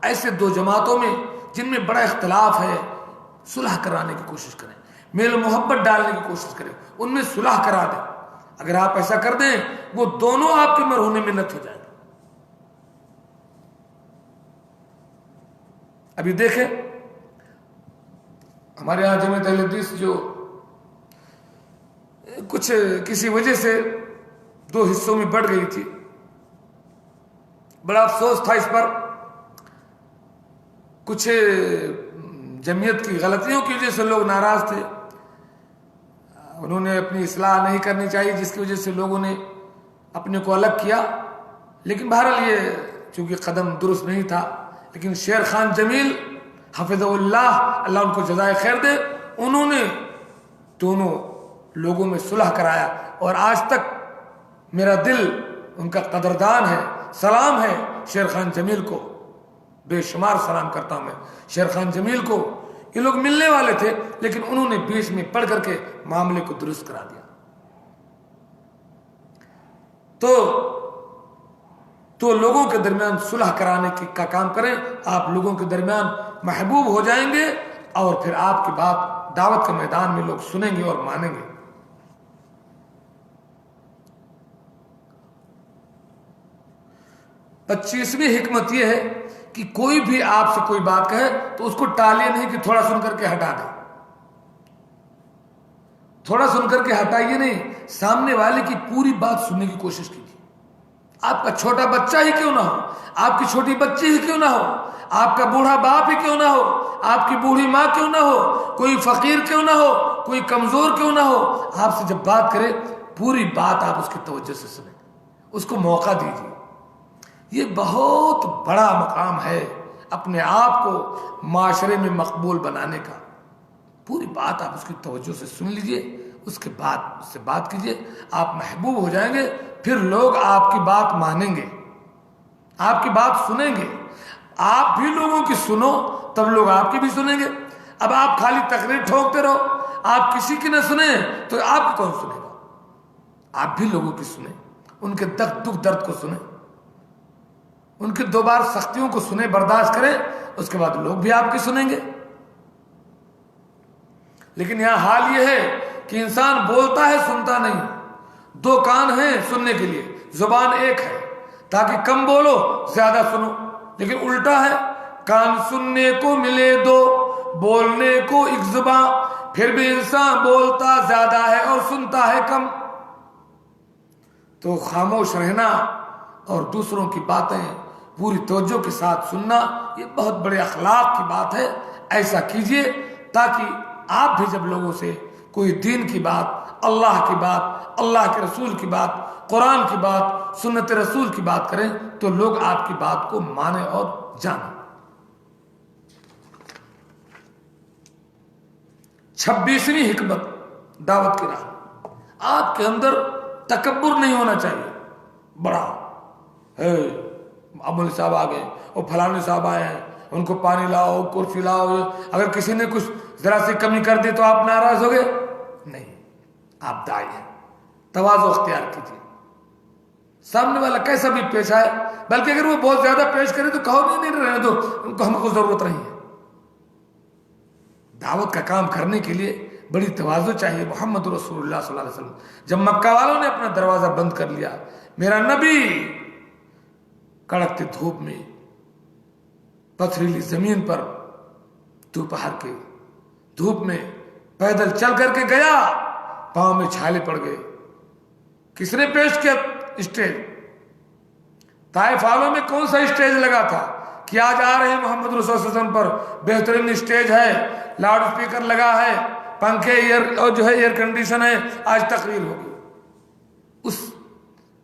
ایسے 2 جماعتوں میں جن میں بڑا اختلاف ہے, صلح کرانے کی کوشش کریں, میل و محبت ڈالنے کی کوشش کریں, ان میں صلح کرا دیں. اگر آپ ایسا کر دیں وہ دونوں آپ کے مرہون منت ہو جائیں گے. ابھی دیکھیں ہمارے یہاں جمعیت اہل حدیث جو کچھ کسی وجہ سے 2 حصوں میں بڑھ گئی تھی, بڑا افسوس تھا اس پر. کچھ جمعیت کی غلطیوں کی وجہ سے لوگ ناراض تھے, انہوں نے اپنی اصلاح نہیں کرنی چاہیے, جس کی وجہ سے لوگوں نے اپنے کو الگ کیا. لیکن بہرحال یہ چونکہ قدم درست نہیں تھا, لیکن شیر خان جمیل حفظہ اللہ, اللہ ان کو جزائے خیر دے, انہوں نے دونوں لوگوں میں صلح کرایا, اور آج تک میرا دل ان کا قدردان ہے. سلام ہے شیر خان جمیل کو, بے شمار سلام کرتا ہوں میں شیر خان جمیل کو. یہ لوگ ملنے والے تھے لیکن انہوں نے بیچ میں پڑھ کر کے معاملے کو درست کرا دیا. تو لوگوں کے درمیان صلح کرانے کا کام کریں. آپ لوگوں کے درمیان محبوب ہو جائیں گے اور پھر آپ کی بات دعوت کے میدان میں لوگ سنیں گے اور مانیں گے. 25ویں حکمت یہ ہے کہ کوئی بھی آپ سے کوئی بات کہے تو اس کو ٹالیے نہیں کہ تھوڑا سن کر کے ہٹا دیں. تھوڑا سن کر کے ہٹائیے نہیں, سامنے والے کی پوری بات سننے کی کوشش کیجیے. آپ کا چھوٹا بچہ ہی کیوں نہ ہو, آپ کی چھوٹی بچی ہی کیوں نہ ہو, آپ کا بوڑھا باپ ہی کیوں نہ ہو, آپ کی بوڑھی ماں کیوں نہ ہو, کوئی فقیر کیوں نہ ہو, کوئی کمزور کیوں نہ ہو, آپ سے جب بات کرے پوری بات آپ اس کی توجہ سے سنیں, اس کو موقع دیجیے. یہ بہت بڑا مقام ہے اپنے آپ کو معاشرے میں مقبول بنانے کا. پوری بات آپ اس کی توجہ سے سن لیجئے, اس کے بعد اس سے بات کیجئے, آپ محبوب ہو جائیں گے. پھر لوگ آپ کی بات مانیں گے, آپ کی بات سنیں گے. آپ بھی لوگوں کی سنو تب لوگ آپ کی بھی سنیں گے. اب آپ خالی تقریر ٹھوکتے رہو, آپ کسی کی نہ سنیں تو آپ کی کون سنے گا؟ آپ بھی لوگوں کی سنیں, ان کے دکھ درد کو سنیں, ان کی 2 بار سختیوں کو سنیں, برداشت کریں, اس کے بعد لوگ بھی آپ کی سنیں گے. لیکن یہاں حال یہ ہے کہ انسان بولتا ہے سنتا نہیں. 2 کان ہیں سننے کے لیے, زبان ایک ہے تاکہ کم بولو زیادہ سنو. لیکن الٹا ہے, کان سننے کو ملے 2, بولنے کو 1 زبان, پھر بھی انسان بولتا زیادہ ہے اور سنتا ہے کم. تو خاموش رہنا اور دوسروں کی باتیں پوری توجہ کے ساتھ سننا یہ بہت بڑے اخلاق کی بات ہے. ایسا کیجئے تاکہ آپ بھی جب لوگوں سے کوئی دین کی بات, اللہ کی بات, اللہ کے رسول کی بات, قرآن کی بات, سنت رسول کی بات کریں تو لوگ آپ کی بات کو مانیں اور جانیں. 26ویں حکمت دعوت کی راہ, آپ کے اندر تکبر نہیں ہونا چاہیے. بڑا ابو صاحب آ گئے اور فلانے صاحب آئے ہیں, ان کو پانی لاؤ, کرسی لاؤ. اگر کسی نے کچھ ذرا سی کمی کر دی تو آپ ناراض ہو گئے؟ نہیں, آپ داعی ہیں, تواضع اختیار کیجیے. سامنے والا کیسا بھی پیش آئے, بلکہ اگر وہ بہت زیادہ پیش کرے تو کہو نہیں رہنے دو, ان کو ہم کو ضرورت نہیں ہے. دعوت کا کام کرنے کے لیے بڑی تواضع چاہیے. محمد رسول اللہ صلی اللہ علیہ وسلم جب مکہ والوں نے اپنا دروازہ بند کر لیا, میرا نبی کڑکتے دھوپ میں پتھریلی زمین پر دوپہر کے دھوپ میں پیدل چل کر کے گیا, پاؤں میں چھالے پڑ گئے. کس نے پیش کیا اسٹیج؟ طائف والوں میں کون سا اسٹیج لگا تھا کہ آج آ رہے ہیں محمد رسول صلی اللہ علیہ وسلم پر, بہترین اسٹیج ہے, لاؤڈ اسپیکر لگا ہے, پنکھے ایئر کنڈیشن ہے, آج تقریر ہوگی. اس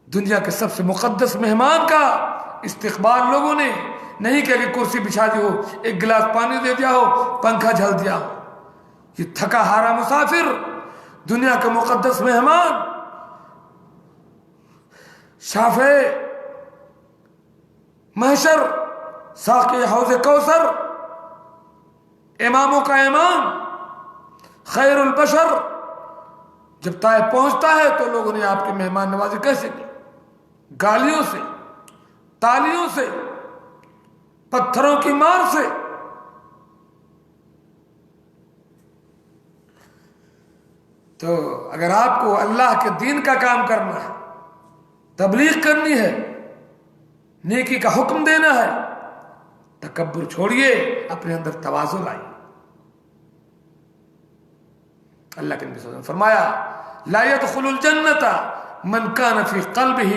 دنیا کے سب سے مقدس مہمان کا استقبال لوگوں نے نہیں کیا کہ کرسی بچھا دی ہو, 1 گلاس پانی دے دیا ہو, پنکھا جھل دیا ہو. یہ تھکا ہارا مسافر, دنیا کا مقدس مہمان, شافع محشر, ساقی حوض کوثر, اماموں کا امام, خیر البشر, جب طائف پہنچتا ہے تو لوگوں نے آپ کی مہمان نوازی کیسے کی؟ گالیوں سے, تالیوں سے, پتھروں کی مار سے. تو اگر آپ کو اللہ کے دین کا کام کرنا ہے, تبلیغ کرنی ہے, نیکی کا حکم دینا ہے, تکبر چھوڑیے, اپنے اندر تواضع لائیے. اللہ کے نبی صلی اللہ علیہ وسلم فرمایا, لا يدخل الجنة من كان في قلبه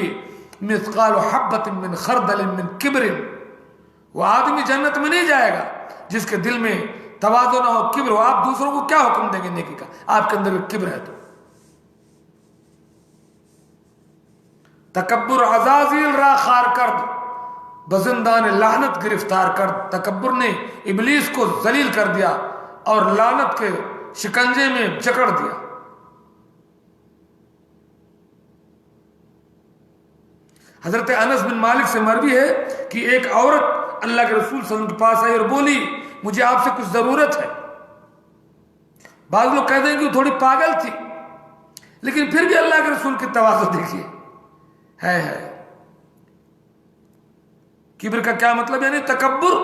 مثقال حبة من خردل من کبر. وہ آدمی جنت میں نہیں جائے گا جس کے دل میں تواضع نہ ہو, کبر ہو. آپ دوسروں کو کیا حکم دیں گے نیکی کا؟ آپ کے اندر کبر ہے تو. تکبر عزازیل را خار کرد, بزندان لعنت گرفتار کرد. تکبر نے ابلیس کو ذلیل کر دیا اور لعنت کے شکنجے میں جکڑ دیا. حضرت انس بن مالک سے مروی ہے کہ ایک عورت اللہ کے رسول صلی اللہ علیہ وسلم کے پاس آئی اور بولی مجھے آپ سے کچھ ضرورت ہے. بعض لوگ کہہ دیں کہ وہ تھوڑی پاگل تھی، لیکن پھر بھی اللہ کے رسول کی تواضع دیکھیے. ہے کبر کا کیا مطلب؟ یعنی تکبر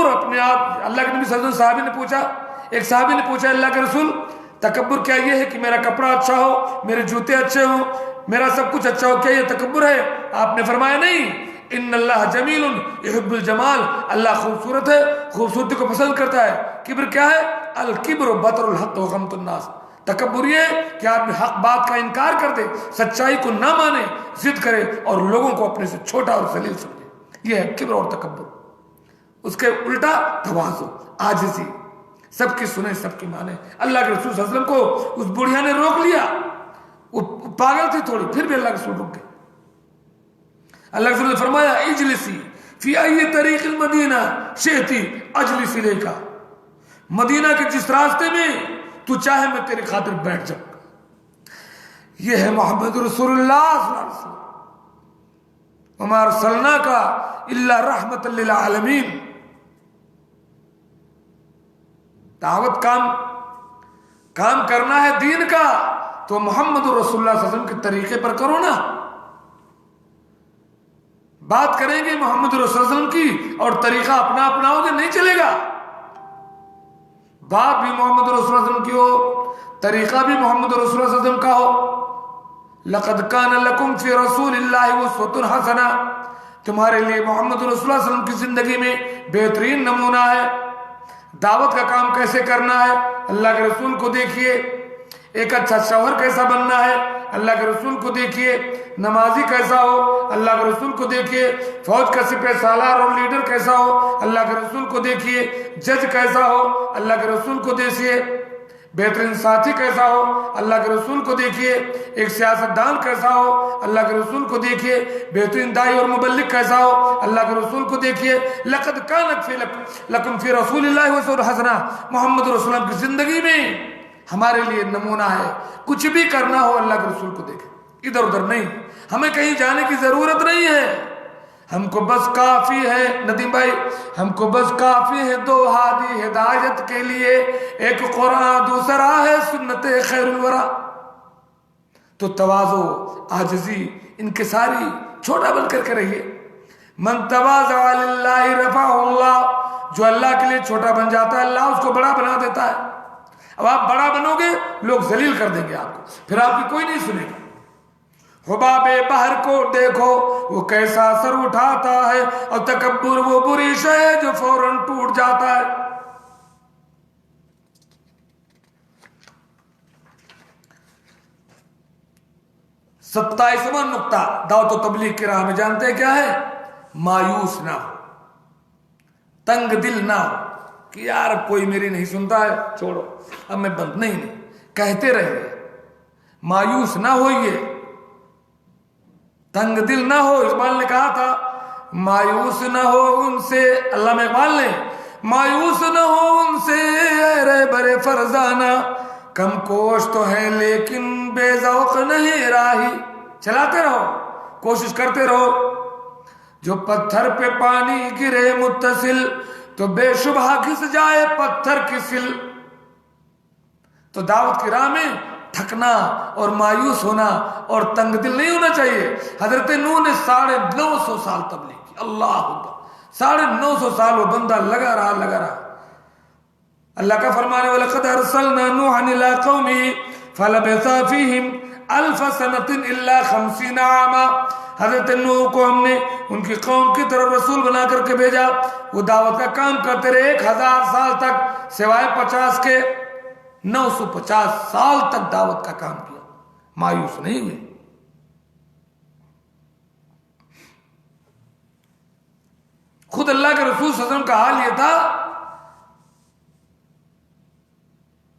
اپنے آپ. اللہ کے نبی صلی اللہ علیہ وسلم صحابی نے پوچھا، ایک صحابی نے پوچھا اللہ کے رسول تکبر کیا یہ ہے کہ میرا کپڑا اچھا ہو، میرے جوتے اچھے ہوں، میرا سب کچھ اچھا ہو، کیا یہ تکبر ہے؟ آپ نے فرمایا نہیں، ان اللہ جمیل یحب الجمال، اللہ خوبصورت ہے، خوبصورتی کو پسند کرتا ہے. کبر کیا ہے؟ الکبر بطر الحق وغمط الناس. تکبر یہ ہے کہ آپ نے حق بات کا انکار کر دے، سچائی کو نہ مانے، ضد کرے اور لوگوں کو اپنے سے چھوٹا اور ذلیل سمجھے. یہ ہے کبر اور تکبر. اس کے الٹا تواضع، عاجزی، سب کی سنے سب کی مانے. اللہ کے رسول صلی اللہ علیہ وسلم کو اس بڑھیا نے روک لیا، وہ پاگل تھی تھوڑی، پھر بھی اللہ کے رسول رک گئے. اللہ کے رسول نے فرمایا اجلسی فی ای طریق المدینہ شئتی اجلس الیکا، مدینہ کے جس راستے میں تو چاہے میں تیری خاطر بیٹھ جاؤں. یہ ہے محمد رسول اللہ صلی اللہ علیہ وسلم. وما ارسلناک الا رحمۃ للعالمین. دعوت کام کرنا ہے دین کا تو محمد رسول اللہ صلی اللہ علیہ وسلم کے طریقے پر کرو نا. بات کریں گے محمد رسول اللہ علیہ وسلم کی اور طریقہ اپنا اپناؤ گے نہیں چلے گا. بات بھی محمد رسول اللہ صلی اللہ علیہ وسلم کی ہو، طریقہ بھی محمد رسول اللہ صلی اللہ علیہ وسلم کا ہو. لقد کان لکم فی رسول اللہ اسوۃ حسنہ، تمہارے لیے محمد رسول اللہ صلی اللہ علیہ وسلم کی زندگی میں بہترین نمونہ ہے. دعوت کا کام کیسے کرنا ہے؟ اللہ کے رسول کو دیکھیے. ایک اچھا شوہر کیسا بننا ہے؟ اللہ کے رسول کو دیکھیے. نمازی کیسا ہو؟ اللہ کے رسول کو دیکھیے. فوج کا سپہ سالار اور لیڈر کیسا ہو؟ اللہ کے رسول کو دیکھیے. جج کیسا ہو؟ اللہ کے رسول کو دیکھیے. بہترین ساتھی کیسا ہو؟ اللہ کے رسول کو دیکھیے. ایک سیاستدان کیسا ہو؟ اللہ کے رسول کو دیکھیے. بہترین داعی اور مبلغ کیسا ہو؟ اللہ کے رسول کو دیکھیے. لقد کانت لکم فی رسول اللہ اسوۃ حسنہ، محمد رسول اللہ کی زندگی میں ہمارے لیے نمونہ ہے. کچھ بھی کرنا ہو اللہ کے رسول کو دیکھیں، ادھر ادھر نہیں. ہمیں کہیں جانے کی ضرورت نہیں ہے. ہم کو بس کافی ہے ندیم بھائی، ہم کو بس کافی ہے دو ہادی ہدایت کے لیے، ایک قرآن دوسرا ہے سنت خیر الورا. تو تواضع، عاجزی، انکساری، چھوٹا بن کر کے رہیے. من تواضع للہ رفعہ اللہ، جو اللہ کے لیے چھوٹا بن جاتا ہے اللہ اس کو بڑا بنا دیتا ہے. اب آپ بڑا بنو گے لوگ ذلیل کر دیں گے آپ کو، پھر آپ کی کوئی نہیں سنے گا. حباب بحر کو دیکھو وہ کیسا سر اٹھاتا ہے، اور تکبر وہ بری شے ہے جو فوراً ٹوٹ جاتا ہے. ستائیسواں نقطہ دعوت و تبلیغ کی راہ میں جانتے ہیں کیا ہے؟ مایوس نہ ہو، تنگ دل نہ ہو کہ یار اب کوئی میری نہیں سنتا ہے، چھوڑو اب میں بند. نہیں کہتے رہیے. مایوس نہ ہوئیے، تنگ دل نہ ہو. اقبال نے کہا تھا مایوس نہ ہو ان سے، علامہ اقبال نے، مایوس نہ ہو ان سے اے رہبر فرزانہ، کم کوش تو ہے لیکن بے ذوق نہیں راہی. چلاتے رہو، کوشش کرتے رہو. جو پتھر پہ پانی گرے متصل تو بے شبہ گھس جائے پتھر کی سل. تو دعوت کی راہ میں تھکنا اور مایوس ہونا اور تنگ دل نہیں ہونا چاہیے. حضرت نوح نے 950 سال تبلیغ کی. اللہ اکبر، 950 سال وہ بندہ لگا رہا. اللہ کا فرمان ہے وَلَقَدْ أَرْسَلْنَا نُوحًا إِلَىٰ قَوْمِهِ فَلَبِثَ فِيهِمْ أَلْفَ سَنَةٍ إِلَّا 50 عَامًا. حضرت نوح کو ہم نے ان کی قوم کی طرف رسول بنا کر کے بھیجا. وہ دعوت کا کام کرتے رہے 1000 سال تک، سوائے 50 کے 950 سال تک دعوت کا کام کیا. مایوس نہیں ہوئے. خود اللہ کے رسول صلی اللہ علیہ وسلم کا حال یہ تھا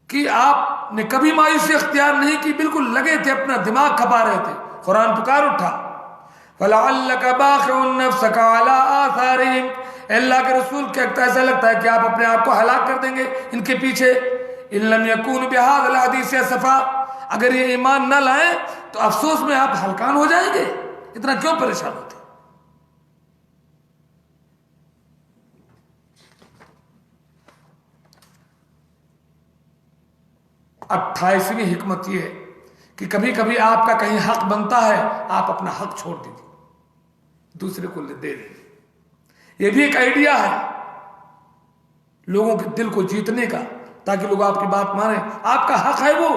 کہ آپ نے کبھی مایوسی اختیار نہیں کی، بالکل لگے تھے، اپنا دماغ کھپا رہے تھے. قرآن پکار اٹھا فَلَعَلَّكَ بَاخِعٌ نَفْسَكَ عَلَىٰ آثَارِهِمْ. اللہ کے رسول کیا ایسا لگتا ہے کہ آپ اپنے آپ کو ہلاک کر دیں گے ان کے پیچھے. إِن لَمْ يَكُونُوا بِهَٰذَا الْحَدِيثِ أَسَفًا، اگر یہ ایمان نہ لائیں تو افسوس میں آپ ہلکان ہو جائیں گے. اتنا کیوں پریشان ہوتے؟ 28ویں حکمت یہ ہے کہ کبھی کبھی آپ کا کہیں حق بنتا ہے، آپ اپنا حق چھوڑ دیجیے، دوسرے کو دے دیجیے. یہ بھی ایک آئیڈیا ہے لوگوں کے دل کو جیتنے کا، تاکہ لوگ آپ کی بات مانیں. آپ کا حق ہے وہ،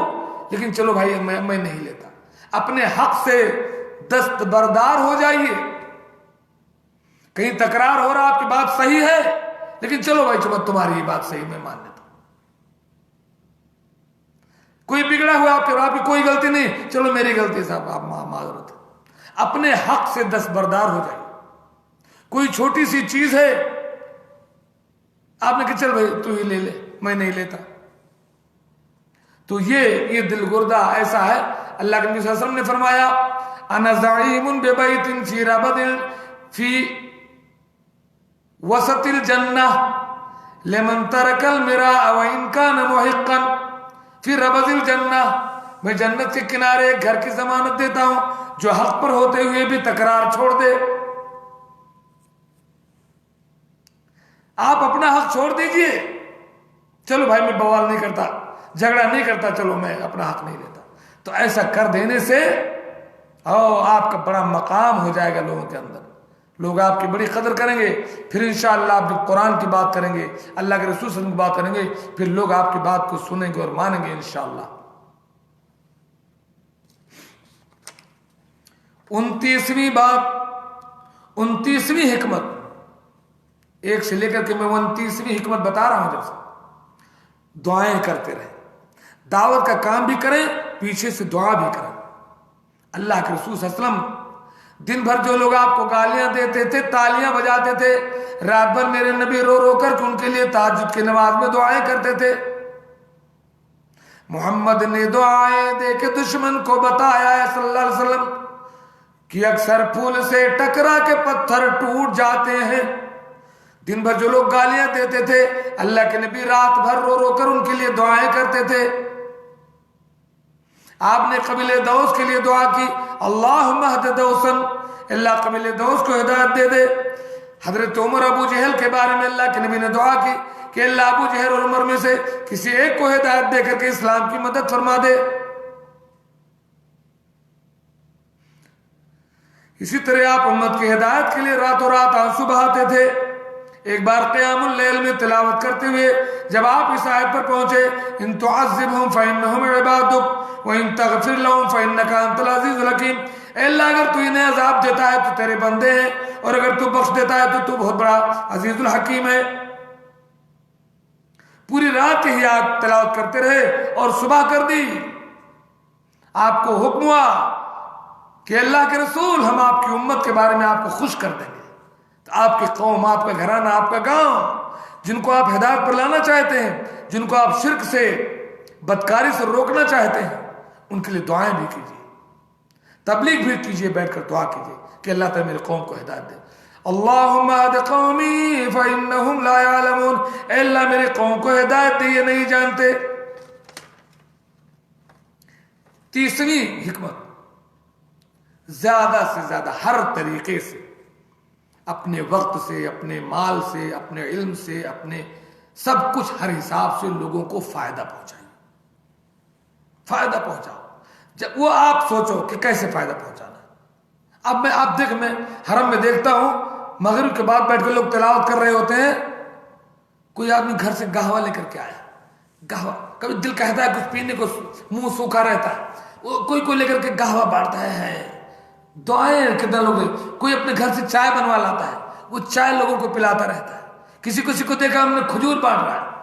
لیکن چلو بھائی میں نہیں لیتا. اپنے حق سے دستبردار ہو جائیے. کہیں تکرار ہو رہا آپ کی بات صحیح ہے، لیکن چلو بھائی چلو تمہاری یہ بات صحیح، میں مان لیتا ہوں. کوئی بگڑا ہوا آپ کی کوئی غلطی نہیں، چلو میری غلطی صاحب آپ معذرت. اپنے حق سے دستبردار ہو جائیے. کوئی چھوٹی سی چیز ہے، آپ نے کہا چل بھائی تو ہی لے لے، میں نہیں لیتا. تو یہ دل گردہ ایسا ہے. اللہ کے نبی صلی اللہ علیہ وسلم نے فرمایا انا زعیم ببیت فی ربد فی وسط الجنہ لمن ترک المراء وان کان محقا فی ربد الجنہ. میں جنت کے کنارے ایک گھر کی ضمانت دیتا ہوں جو حق پر ہوتے ہوئے بھی تکرار چھوڑ دے. آپ اپنا حق چھوڑ دیجئے. چلو بھائی میں بوال نہیں کرتا، جھگڑا نہیں کرتا، چلو میں اپنا حق نہیں لیتا. تو ایسا کر دینے سے آپ کا بڑا مقام ہو جائے گا لوگوں کے اندر. لوگ آپ کی بڑی قدر کریں گے. پھر انشاءاللہ آپ جب قرآن کی بات کریں گے، اللہ کے رسول صلی اللہ علیہ وسلم کی بات کریں گے، پھر لوگ آپ کی بات کو سنیں گے اور مانیں گے انشاءاللہ. 29ویں بات، 29ویں حکمت، ایک سے لے کر کے میں 29ویں حکمت بتا رہا ہوں. جب سے دعائیں کرتے رہیں، دعوت کا کام بھی کریں، پیچھے سے دعا بھی کریں. اللہ کے رسول صلی اللہ علیہ وسلم دن بھر جو لوگ آپ کو گالیاں دیتے تھے، تالیاں بجاتے تھے، رات بھر میرے نبی رو رو کر ان کے لیے تہجد کی نماز میں دعائیں کرتے تھے. محمد نے دعائیں دے کے دشمن کو بتایا ہے صلی اللہ علیہ وسلم کہ اکثر پھول سے ٹکرا کے پتھر ٹوٹ جاتے ہیں. دن بھر جو لوگ گالیاں دیتے تھے، اللہ کے نبی رات بھر رو رو کر ان کے لیے دعائیں کرتے تھے. آپ نے قبیلہ دوس کے لیے دعا کی، اللہم اہد دوسا، اللہ قبیلہ دوس کو ہدایت دے دے. حضرت عمر ابو جہل کے بارے میں اللہ کے نبی نے دعا کی کہ اللہ ابو جہل اور عمر میں سے کسی ایک کو ہدایت دے کر کے اسلام کی مدد فرما دے. اسی طرح آپ امت کی ہدایت کے لیے راتوں رات آنسو بہاتے تھے. ایک بار قیام اللیل میں تلاوت کرتے ہوئے جب آپ اس آیت پر پہنچے، ان تعذبہم فانہم عبادک وان تغفر لہم فانک انت العزیز الحکیم، اے اللہ اگر تو انہیں عذاب دیتا ہے تو تیرے بندے ہیں، اور اگر تو بخش دیتا ہے تو تو بہت بڑا عزیز الحکیم ہے. پوری رات ہی آپ تلاوت کرتے رہے اور صبح کر دی. آپ کو حکم ہوا کہ اللہ کے رسول ہم آپ کی امت کے بارے میں آپ کو خوش کر دیں گے. تو آپ کی قوم، آپ کا گھرانہ، آپ کا گاؤں، جن کو آپ ہدایت پر لانا چاہتے ہیں، جن کو آپ شرک سے، بدکاری سے روکنا چاہتے ہیں، ان کے لیے دعائیں بھی کیجیے، تبلیغ بھی کیجیے، بیٹھ کر دعا کیجیے کہ اللہ تعالیٰ میرے قوم کو ہدایت دے. اللہم اہد قومی فانہم لا یعلمون، اے اللہ میرے قوم کو ہدایت دے، یہ نہیں جانتے. 30ویں حکمت، زیادہ سے زیادہ ہر طریقے سے، اپنے وقت سے، اپنے مال سے، اپنے علم سے، اپنے سب کچھ، ہر حساب سے لوگوں کو فائدہ پہنچائیں. فائدہ پہنچاؤ. جب وہ آپ سوچو کہ کیسے فائدہ پہنچانا. اب میں حرم میں دیکھتا ہوں مغرب کے بعد بیٹھ کے لوگ تلاوت کر رہے ہوتے ہیں، کوئی آدمی گھر سے گہوا لے کر کے آیا، گہوا، کبھی دل کہتا ہے کچھ پینے کو، منہ سوکھا رہتا ہے، وہ کوئی لے کر کے گہوا بانٹتا ہے. دعائیں کتنا لوگ، کوئی اپنے گھر سے چائے بنوا لاتا ہے، وہ چائے لوگوں کو پلاتا رہتا ہے. کسی کو دیکھا ہم نے کھجور بانٹ رہا ہے.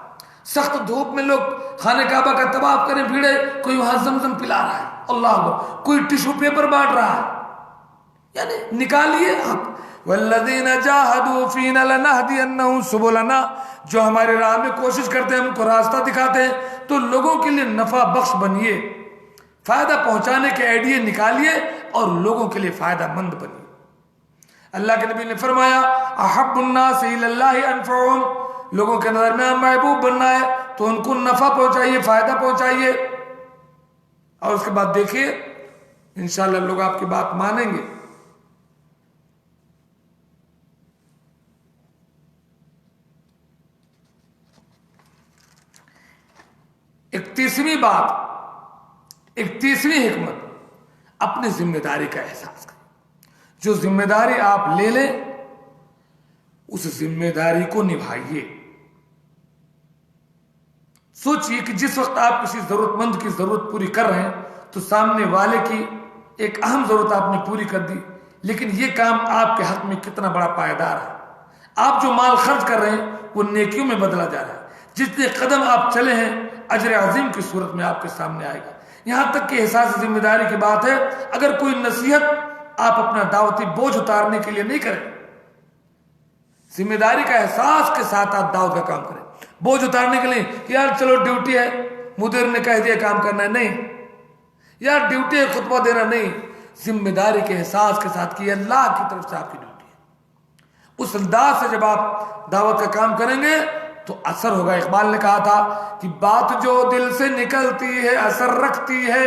سخت دھوپ میں لوگ خانہ کعبہ کا طواف کریں بھیڑے، کوئی وہاں زمزم پلا رہا ہے، اللہ اکبر، کوئی ٹشو پیپر بانٹ رہا ہے. یعنی نکالیے آپ. والذین جاہدوا فینا لنہدینہم سبلنا، جو ہمارے راہ میں کوشش کرتے ہیں ہم کو راستہ دکھاتے ہیں. تو لوگوں کے لیے نفع بخش بنیے، فائدہ پہنچانے کے آئیڈیا نکالیے اور لوگوں کے لیے فائدہ مند بنیے. اللہ کے نبی نے فرمایا احب الناس الی اللہ انفعهم، لوگوں کے درمیان محبوب بننا ہے تو ان کو نفع پہنچائیے، فائدہ پہنچائیے. اور اس کے بعد دیکھیے انشاءاللہ لوگ آپ کی بات مانیں گے. اکتیسویں بات، اکتیسویں حکمت، اپنی ذمہ داری کا احساس کریں. جو ذمہ داری آپ لے لیں اس ذمہ داری کو نبھائیے. سوچئے کہ جس وقت آپ کسی ضرورت مند کی ضرورت پوری کر رہے ہیں تو سامنے والے کی ایک اہم ضرورت آپ نے پوری کر دی، لیکن یہ کام آپ کے حق میں کتنا بڑا پائیدار ہے. آپ جو مال خرچ کر رہے ہیں وہ نیکیوں میں بدلا جا رہا ہے. جتنے قدم آپ چلے ہیں اجر عظیم کی صورت میں آپ کے سامنے آئے گا. یہاں تک کہ احساس ذمہ داری کی بات ہے، اگر کوئی نصیحت آپ اپنا دعوتی بوجھ اتارنے کے لیے نہیں کریں، ذمہ داری کا احساس کے ساتھ آپ دعوت کا کام کریں. بوجھ اتارنے کے لیے یار چلو ڈیوٹی ہے، مدیر نے کہہ دیا کام کرنا ہے، نہیں یار ڈیوٹی ہے خطبہ دینا، نہیں. ذمہ داری کے احساس کے ساتھ کہ اللہ کی طرف سے آپ کی ڈیوٹی ہے. اس انداز سے جب آپ دعوت کا کام کریں گے تو اثر ہوگا. اقبال نے کہا تھا کہ بات جو دل سے نکلتی ہے اثر رکھتی ہے،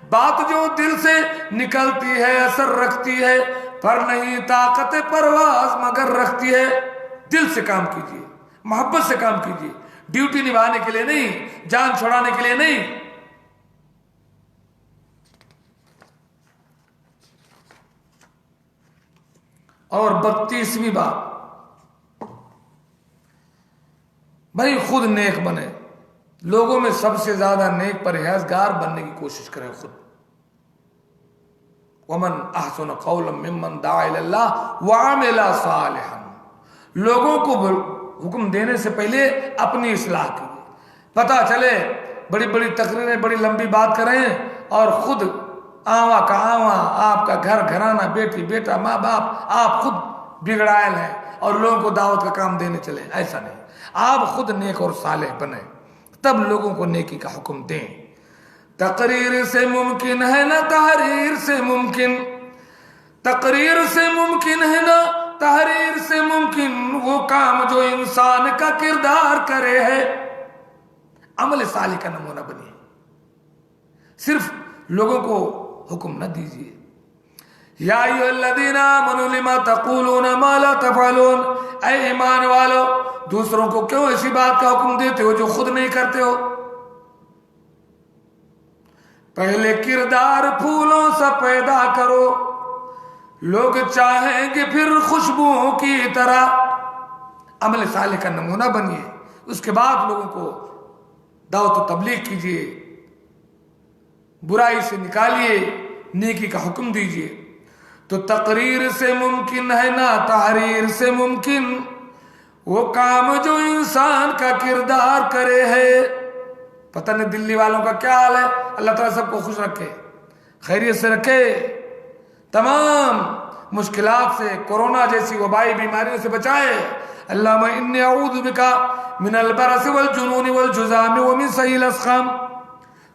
بات جو دل سے نکلتی ہے اثر رکھتی ہے، پر نہیں طاقت پرواز مگر رکھتی ہے. دل سے کام کیجیے، محبت سے کام کیجیے، ڈیوٹی نبھانے کے لیے نہیں، جان چھڑانے کے لیے نہیں. اور 32ویں بات، بھائی خود نیک بنے. لوگوں میں سب سے زیادہ نیک پرہیزگار بننے کی کوشش کریں خود. ومن احسن قولا ممن دعا الی اللہ وعمل صالحا. لوگوں کو حکم دینے سے پہلے اپنی اصلاح کیجیے. پتہ چلے بڑی بڑی تقریریں بڑی لمبی بات کریں اور خود آواں کا آواں، آپ کا گھر گھرانہ، بیٹی بیٹا، ماں باپ، آپ خود بگڑائل ہیں اور لوگوں کو دعوت کا کام دینے چلے. ایسا نہیں. آپ خود نیک اور صالح بنیں تب لوگوں کو نیکی کا حکم دیں. تقریر سے ممکن ہے نہ تحریر سے ممکن، تقریر سے ممکن ہے نہ تحریر سے ممکن، وہ کام جو انسان کا کردار کرے ہے. عمل صالح کا نمونہ بنیے، صرف لوگوں کو حکم نہ دیجیے. یا ایھا الذین آمنوا لما تقولون ما لا تفعلون. اے ایمان والو دوسروں کو کیوں ایسی بات کا حکم دیتے ہو جو خود نہیں کرتے ہو. پہلے کردار پھولوں سا پیدا کرو، لوگ چاہیں گے پھر خوشبوؤں کی طرح. عمل صالح کا نمونہ بنیے، اس کے بعد لوگوں کو دعوت و تبلیغ کیجیے، برائی سے نکالیے، نیکی کا حکم دیجیے. تو تقریر سے ممکن ہے نہ تحریر سے ممکن، وہ کام جو انسان کا کردار کرے ہے. پتہ نہیں دلی والوں کا کیا حال ہے. اللہ تعالیٰ سب کو خوش رکھے، خیریت سے رکھے، تمام مشکلات سے، کورونا جیسی وبائی بیماریوں سے بچائے. اللہم انی اعوذ بکا من البرس والجنون والجذام ومن سیء الاسقام.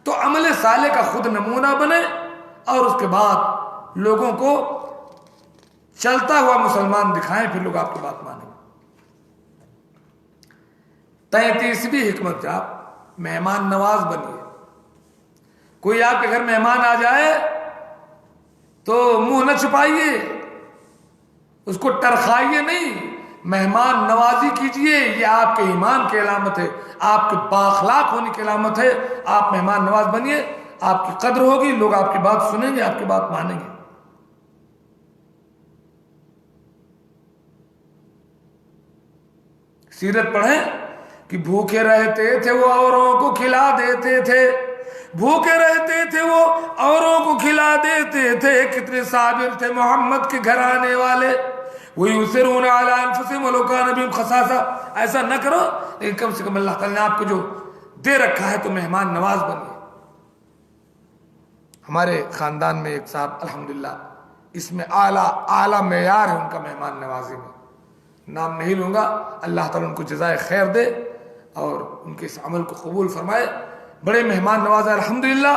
تو عمل صالح کا خود نمونہ بنے اور اس کے بعد لوگوں کو چلتا ہوا مسلمان دکھائیں، پھر لوگ آپ کی بات مانیں. 33ویں حکمت، آپ مہمان نواز بنیے. کوئی آپ کے گھر مہمان آ جائے تو منہ نہ چھپائیے، اس کو ٹرخائیے نہیں، مہمان نوازی کیجئے. یہ آپ کے ایمان کی علامت ہے، آپ کے بااخلاق ہونے کی علامت ہے. آپ مہمان نواز بنیے، آپ کی قدر ہوگی، لوگ آپ کی بات سنیں گے، آپ کی بات مانیں گے. سیرت پڑھیں کہ بھوکے رہتے تھے وہ اوروں کو کھلا دیتے تھے، بھوکے رہتے تھے وہ اوروں کو کھلا دیتے تھے. کتنے صابر تھے محمد کے گھرانے والے. وَيُؤْثِرُونَ عَلَىٰ أَنفُسِهِمْ وَلَوْ كَانَ بِهِمْ خَصَاصَةٌ. ایسا نہ کرو، لیکن کم سے کم اللہ تعالیٰ نے آپ کو جو دے رکھا ہے تو مہمان نواز بنیے. ہمارے خاندان میں ایک صاحب الحمدللہ اس میں اعلیٰ معیار ہے ان کا مہمان نوازی میں. نام نہیں لوں گا، اللہ تعالیٰ ان کو جزائے خیر دے اور ان کے اس عمل کو قبول فرمائے. بڑے مہمان نواز ہیں الحمدللہ.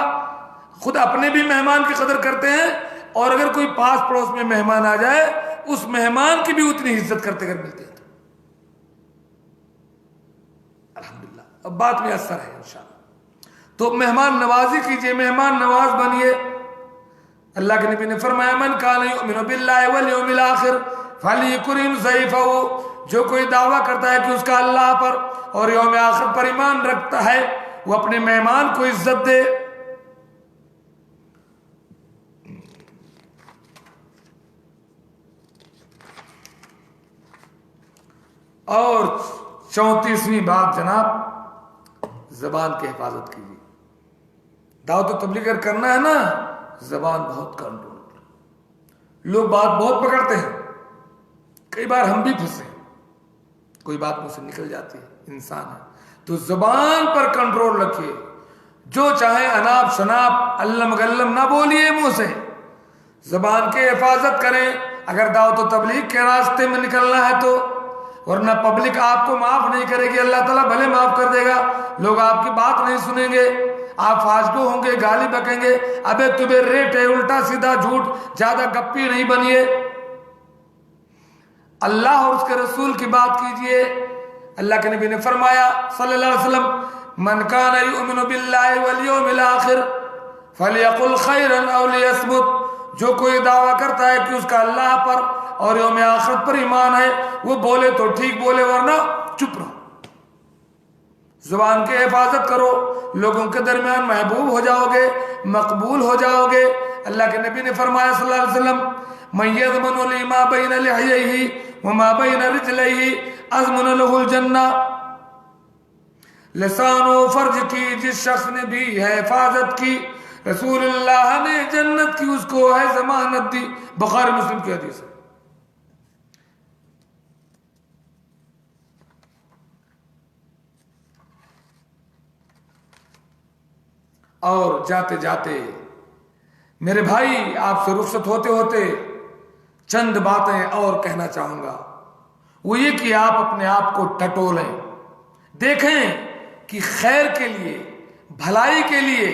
خود اپنے بھی مہمان کی قدر کرتے ہیں اور اگر کوئی پاس پڑوس میں مہمان آ جائے اس مہمان کی بھی اتنی عزت کرتے کر ملتے ہیں الحمدللہ. اب بات میں اثر ہے انشاءاللہ. تو مہمان نوازی کیجئے، مہمان نواز بنیے۔ اللہ کے نبی نے فرمایا من کان یؤمن باللہ والیوم الآخر فلیکرم ضیفہ، جو کوئی دعویٰ کرتا ہے کہ اس کا اللہ پر اور یوم آخر پر ایمان رکھتا ہے وہ اپنے مہمان کو عزت دے۔ اور 34ویں بات جناب، زبان کی حفاظت کیجیے۔ دعوت و تبلیغ کرنا ہے نا، زبان بہت کنٹرول کرو۔ لوگ بات بہت پکڑتے ہیں، کئی بار ہم بھی پھنسے، کوئی بات مجھ سے نکل جاتی ہے، انسان ہے، تو زبان پر کنٹرول رکھیے۔ جو چاہے اناپ شناپ علم غلم نہ بولیے منہ سے، زبان کی حفاظت کریں۔ اگر دعوت و تبلیغ کے راستے میں نکلنا ہے تو، ورنہ پبلک آپ کو معاف نہیں کرے گی، اللہ تعالیٰ بھلے معاف کر دے گا، لوگ آپ کی بات نہیں سنیں گے، آپ فاجگو ہوں گے، گالی بکیں گے، ابے تمہیں ریٹ ہے، الٹا سیدھا جھوٹ، زیادہ گپی نہیں بنیے۔ اللہ اور اس کے رسول کی بات کیجئے۔ اللہ کے نبی نے فرمایا صلی اللہ علیہ وسلم من کان یؤمن باللہ والیوم الآخر فلیقل خیرا او لیصمت، جو کوئی دعویٰ کرتا ہے کہ اس کا اللہ پر اور یوم آخرت پر ایمان ہے وہ بولے تو ٹھیک بولے، ورنہ چپ رہو۔ زبان کی حفاظت کرو، لوگوں کے درمیان محبوب ہو جاؤ گے، مقبول ہو جاؤ گے۔ اللہ کے نبی نے فرمایا صلی اللہ علیہ وسلم من یضمن لی ما بین لحییہ وما بین رجلیہ اضمن لہ الجنہ، لسان و فرج کی جس شخص نے بھی ہے حفاظت کی، رسول اللہ نے جنت کی اس کو ہے ضمانت دی۔ بخاری مسلم کی حدیث ہے۔ اور جاتے جاتے میرے بھائی آپ سے رخصت ہوتے ہوتے چند باتیں اور کہنا چاہوں گا، وہ یہ کہ آپ اپنے آپ کو ٹٹولیں، دیکھیں کہ خیر کے لیے، بھلائی کے لیے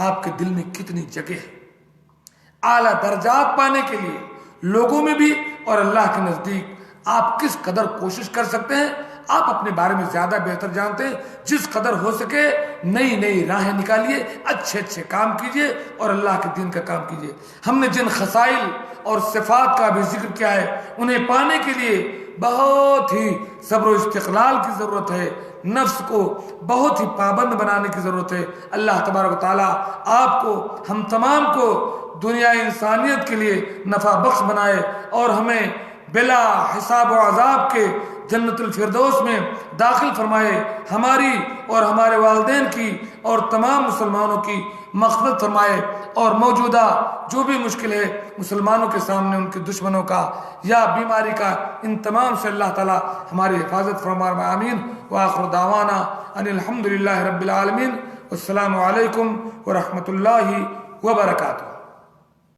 آپ کے دل میں کتنی جگہ ہے، اعلیٰ درجات پانے کے لیے لوگوں میں بھی اور اللہ کے نزدیک آپ کس قدر کوشش کر سکتے ہیں، آپ اپنے بارے میں زیادہ بہتر جانتے ہیں۔ جس قدر ہو سکے نئی نئی راہیں نکالیے، اچھے اچھے کام کیجیے اور اللہ کے دین کا کام کیجیے۔ ہم نے جن خصائل اور صفات کا بھی ذکر کیا ہے، انہیں پانے کے لیے بہت ہی صبر و استقلال کی ضرورت ہے، نفس کو بہت ہی پابند بنانے کی ضرورت ہے۔ اللہ تبارک و تعالیٰ آپ کو، ہم تمام کو دنیا انسانیت کے لیے نفع بخش بنائے اور ہمیں بلا حساب و عذاب کے جنت الفردوس میں داخل فرمائے، ہماری اور ہمارے والدین کی اور تمام مسلمانوں کی مغفرت فرمائے، اور موجودہ جو بھی مشکل ہے مسلمانوں کے سامنے، ان کے دشمنوں کا یا بیماری کا، ان تمام سے اللہ تعالی ہماری حفاظت فرمائے، آمین۔ وآخر دعوانا ان الحمد للہ رب العالمین، والسلام علیکم ورحمۃ اللہ وبرکاتہ۔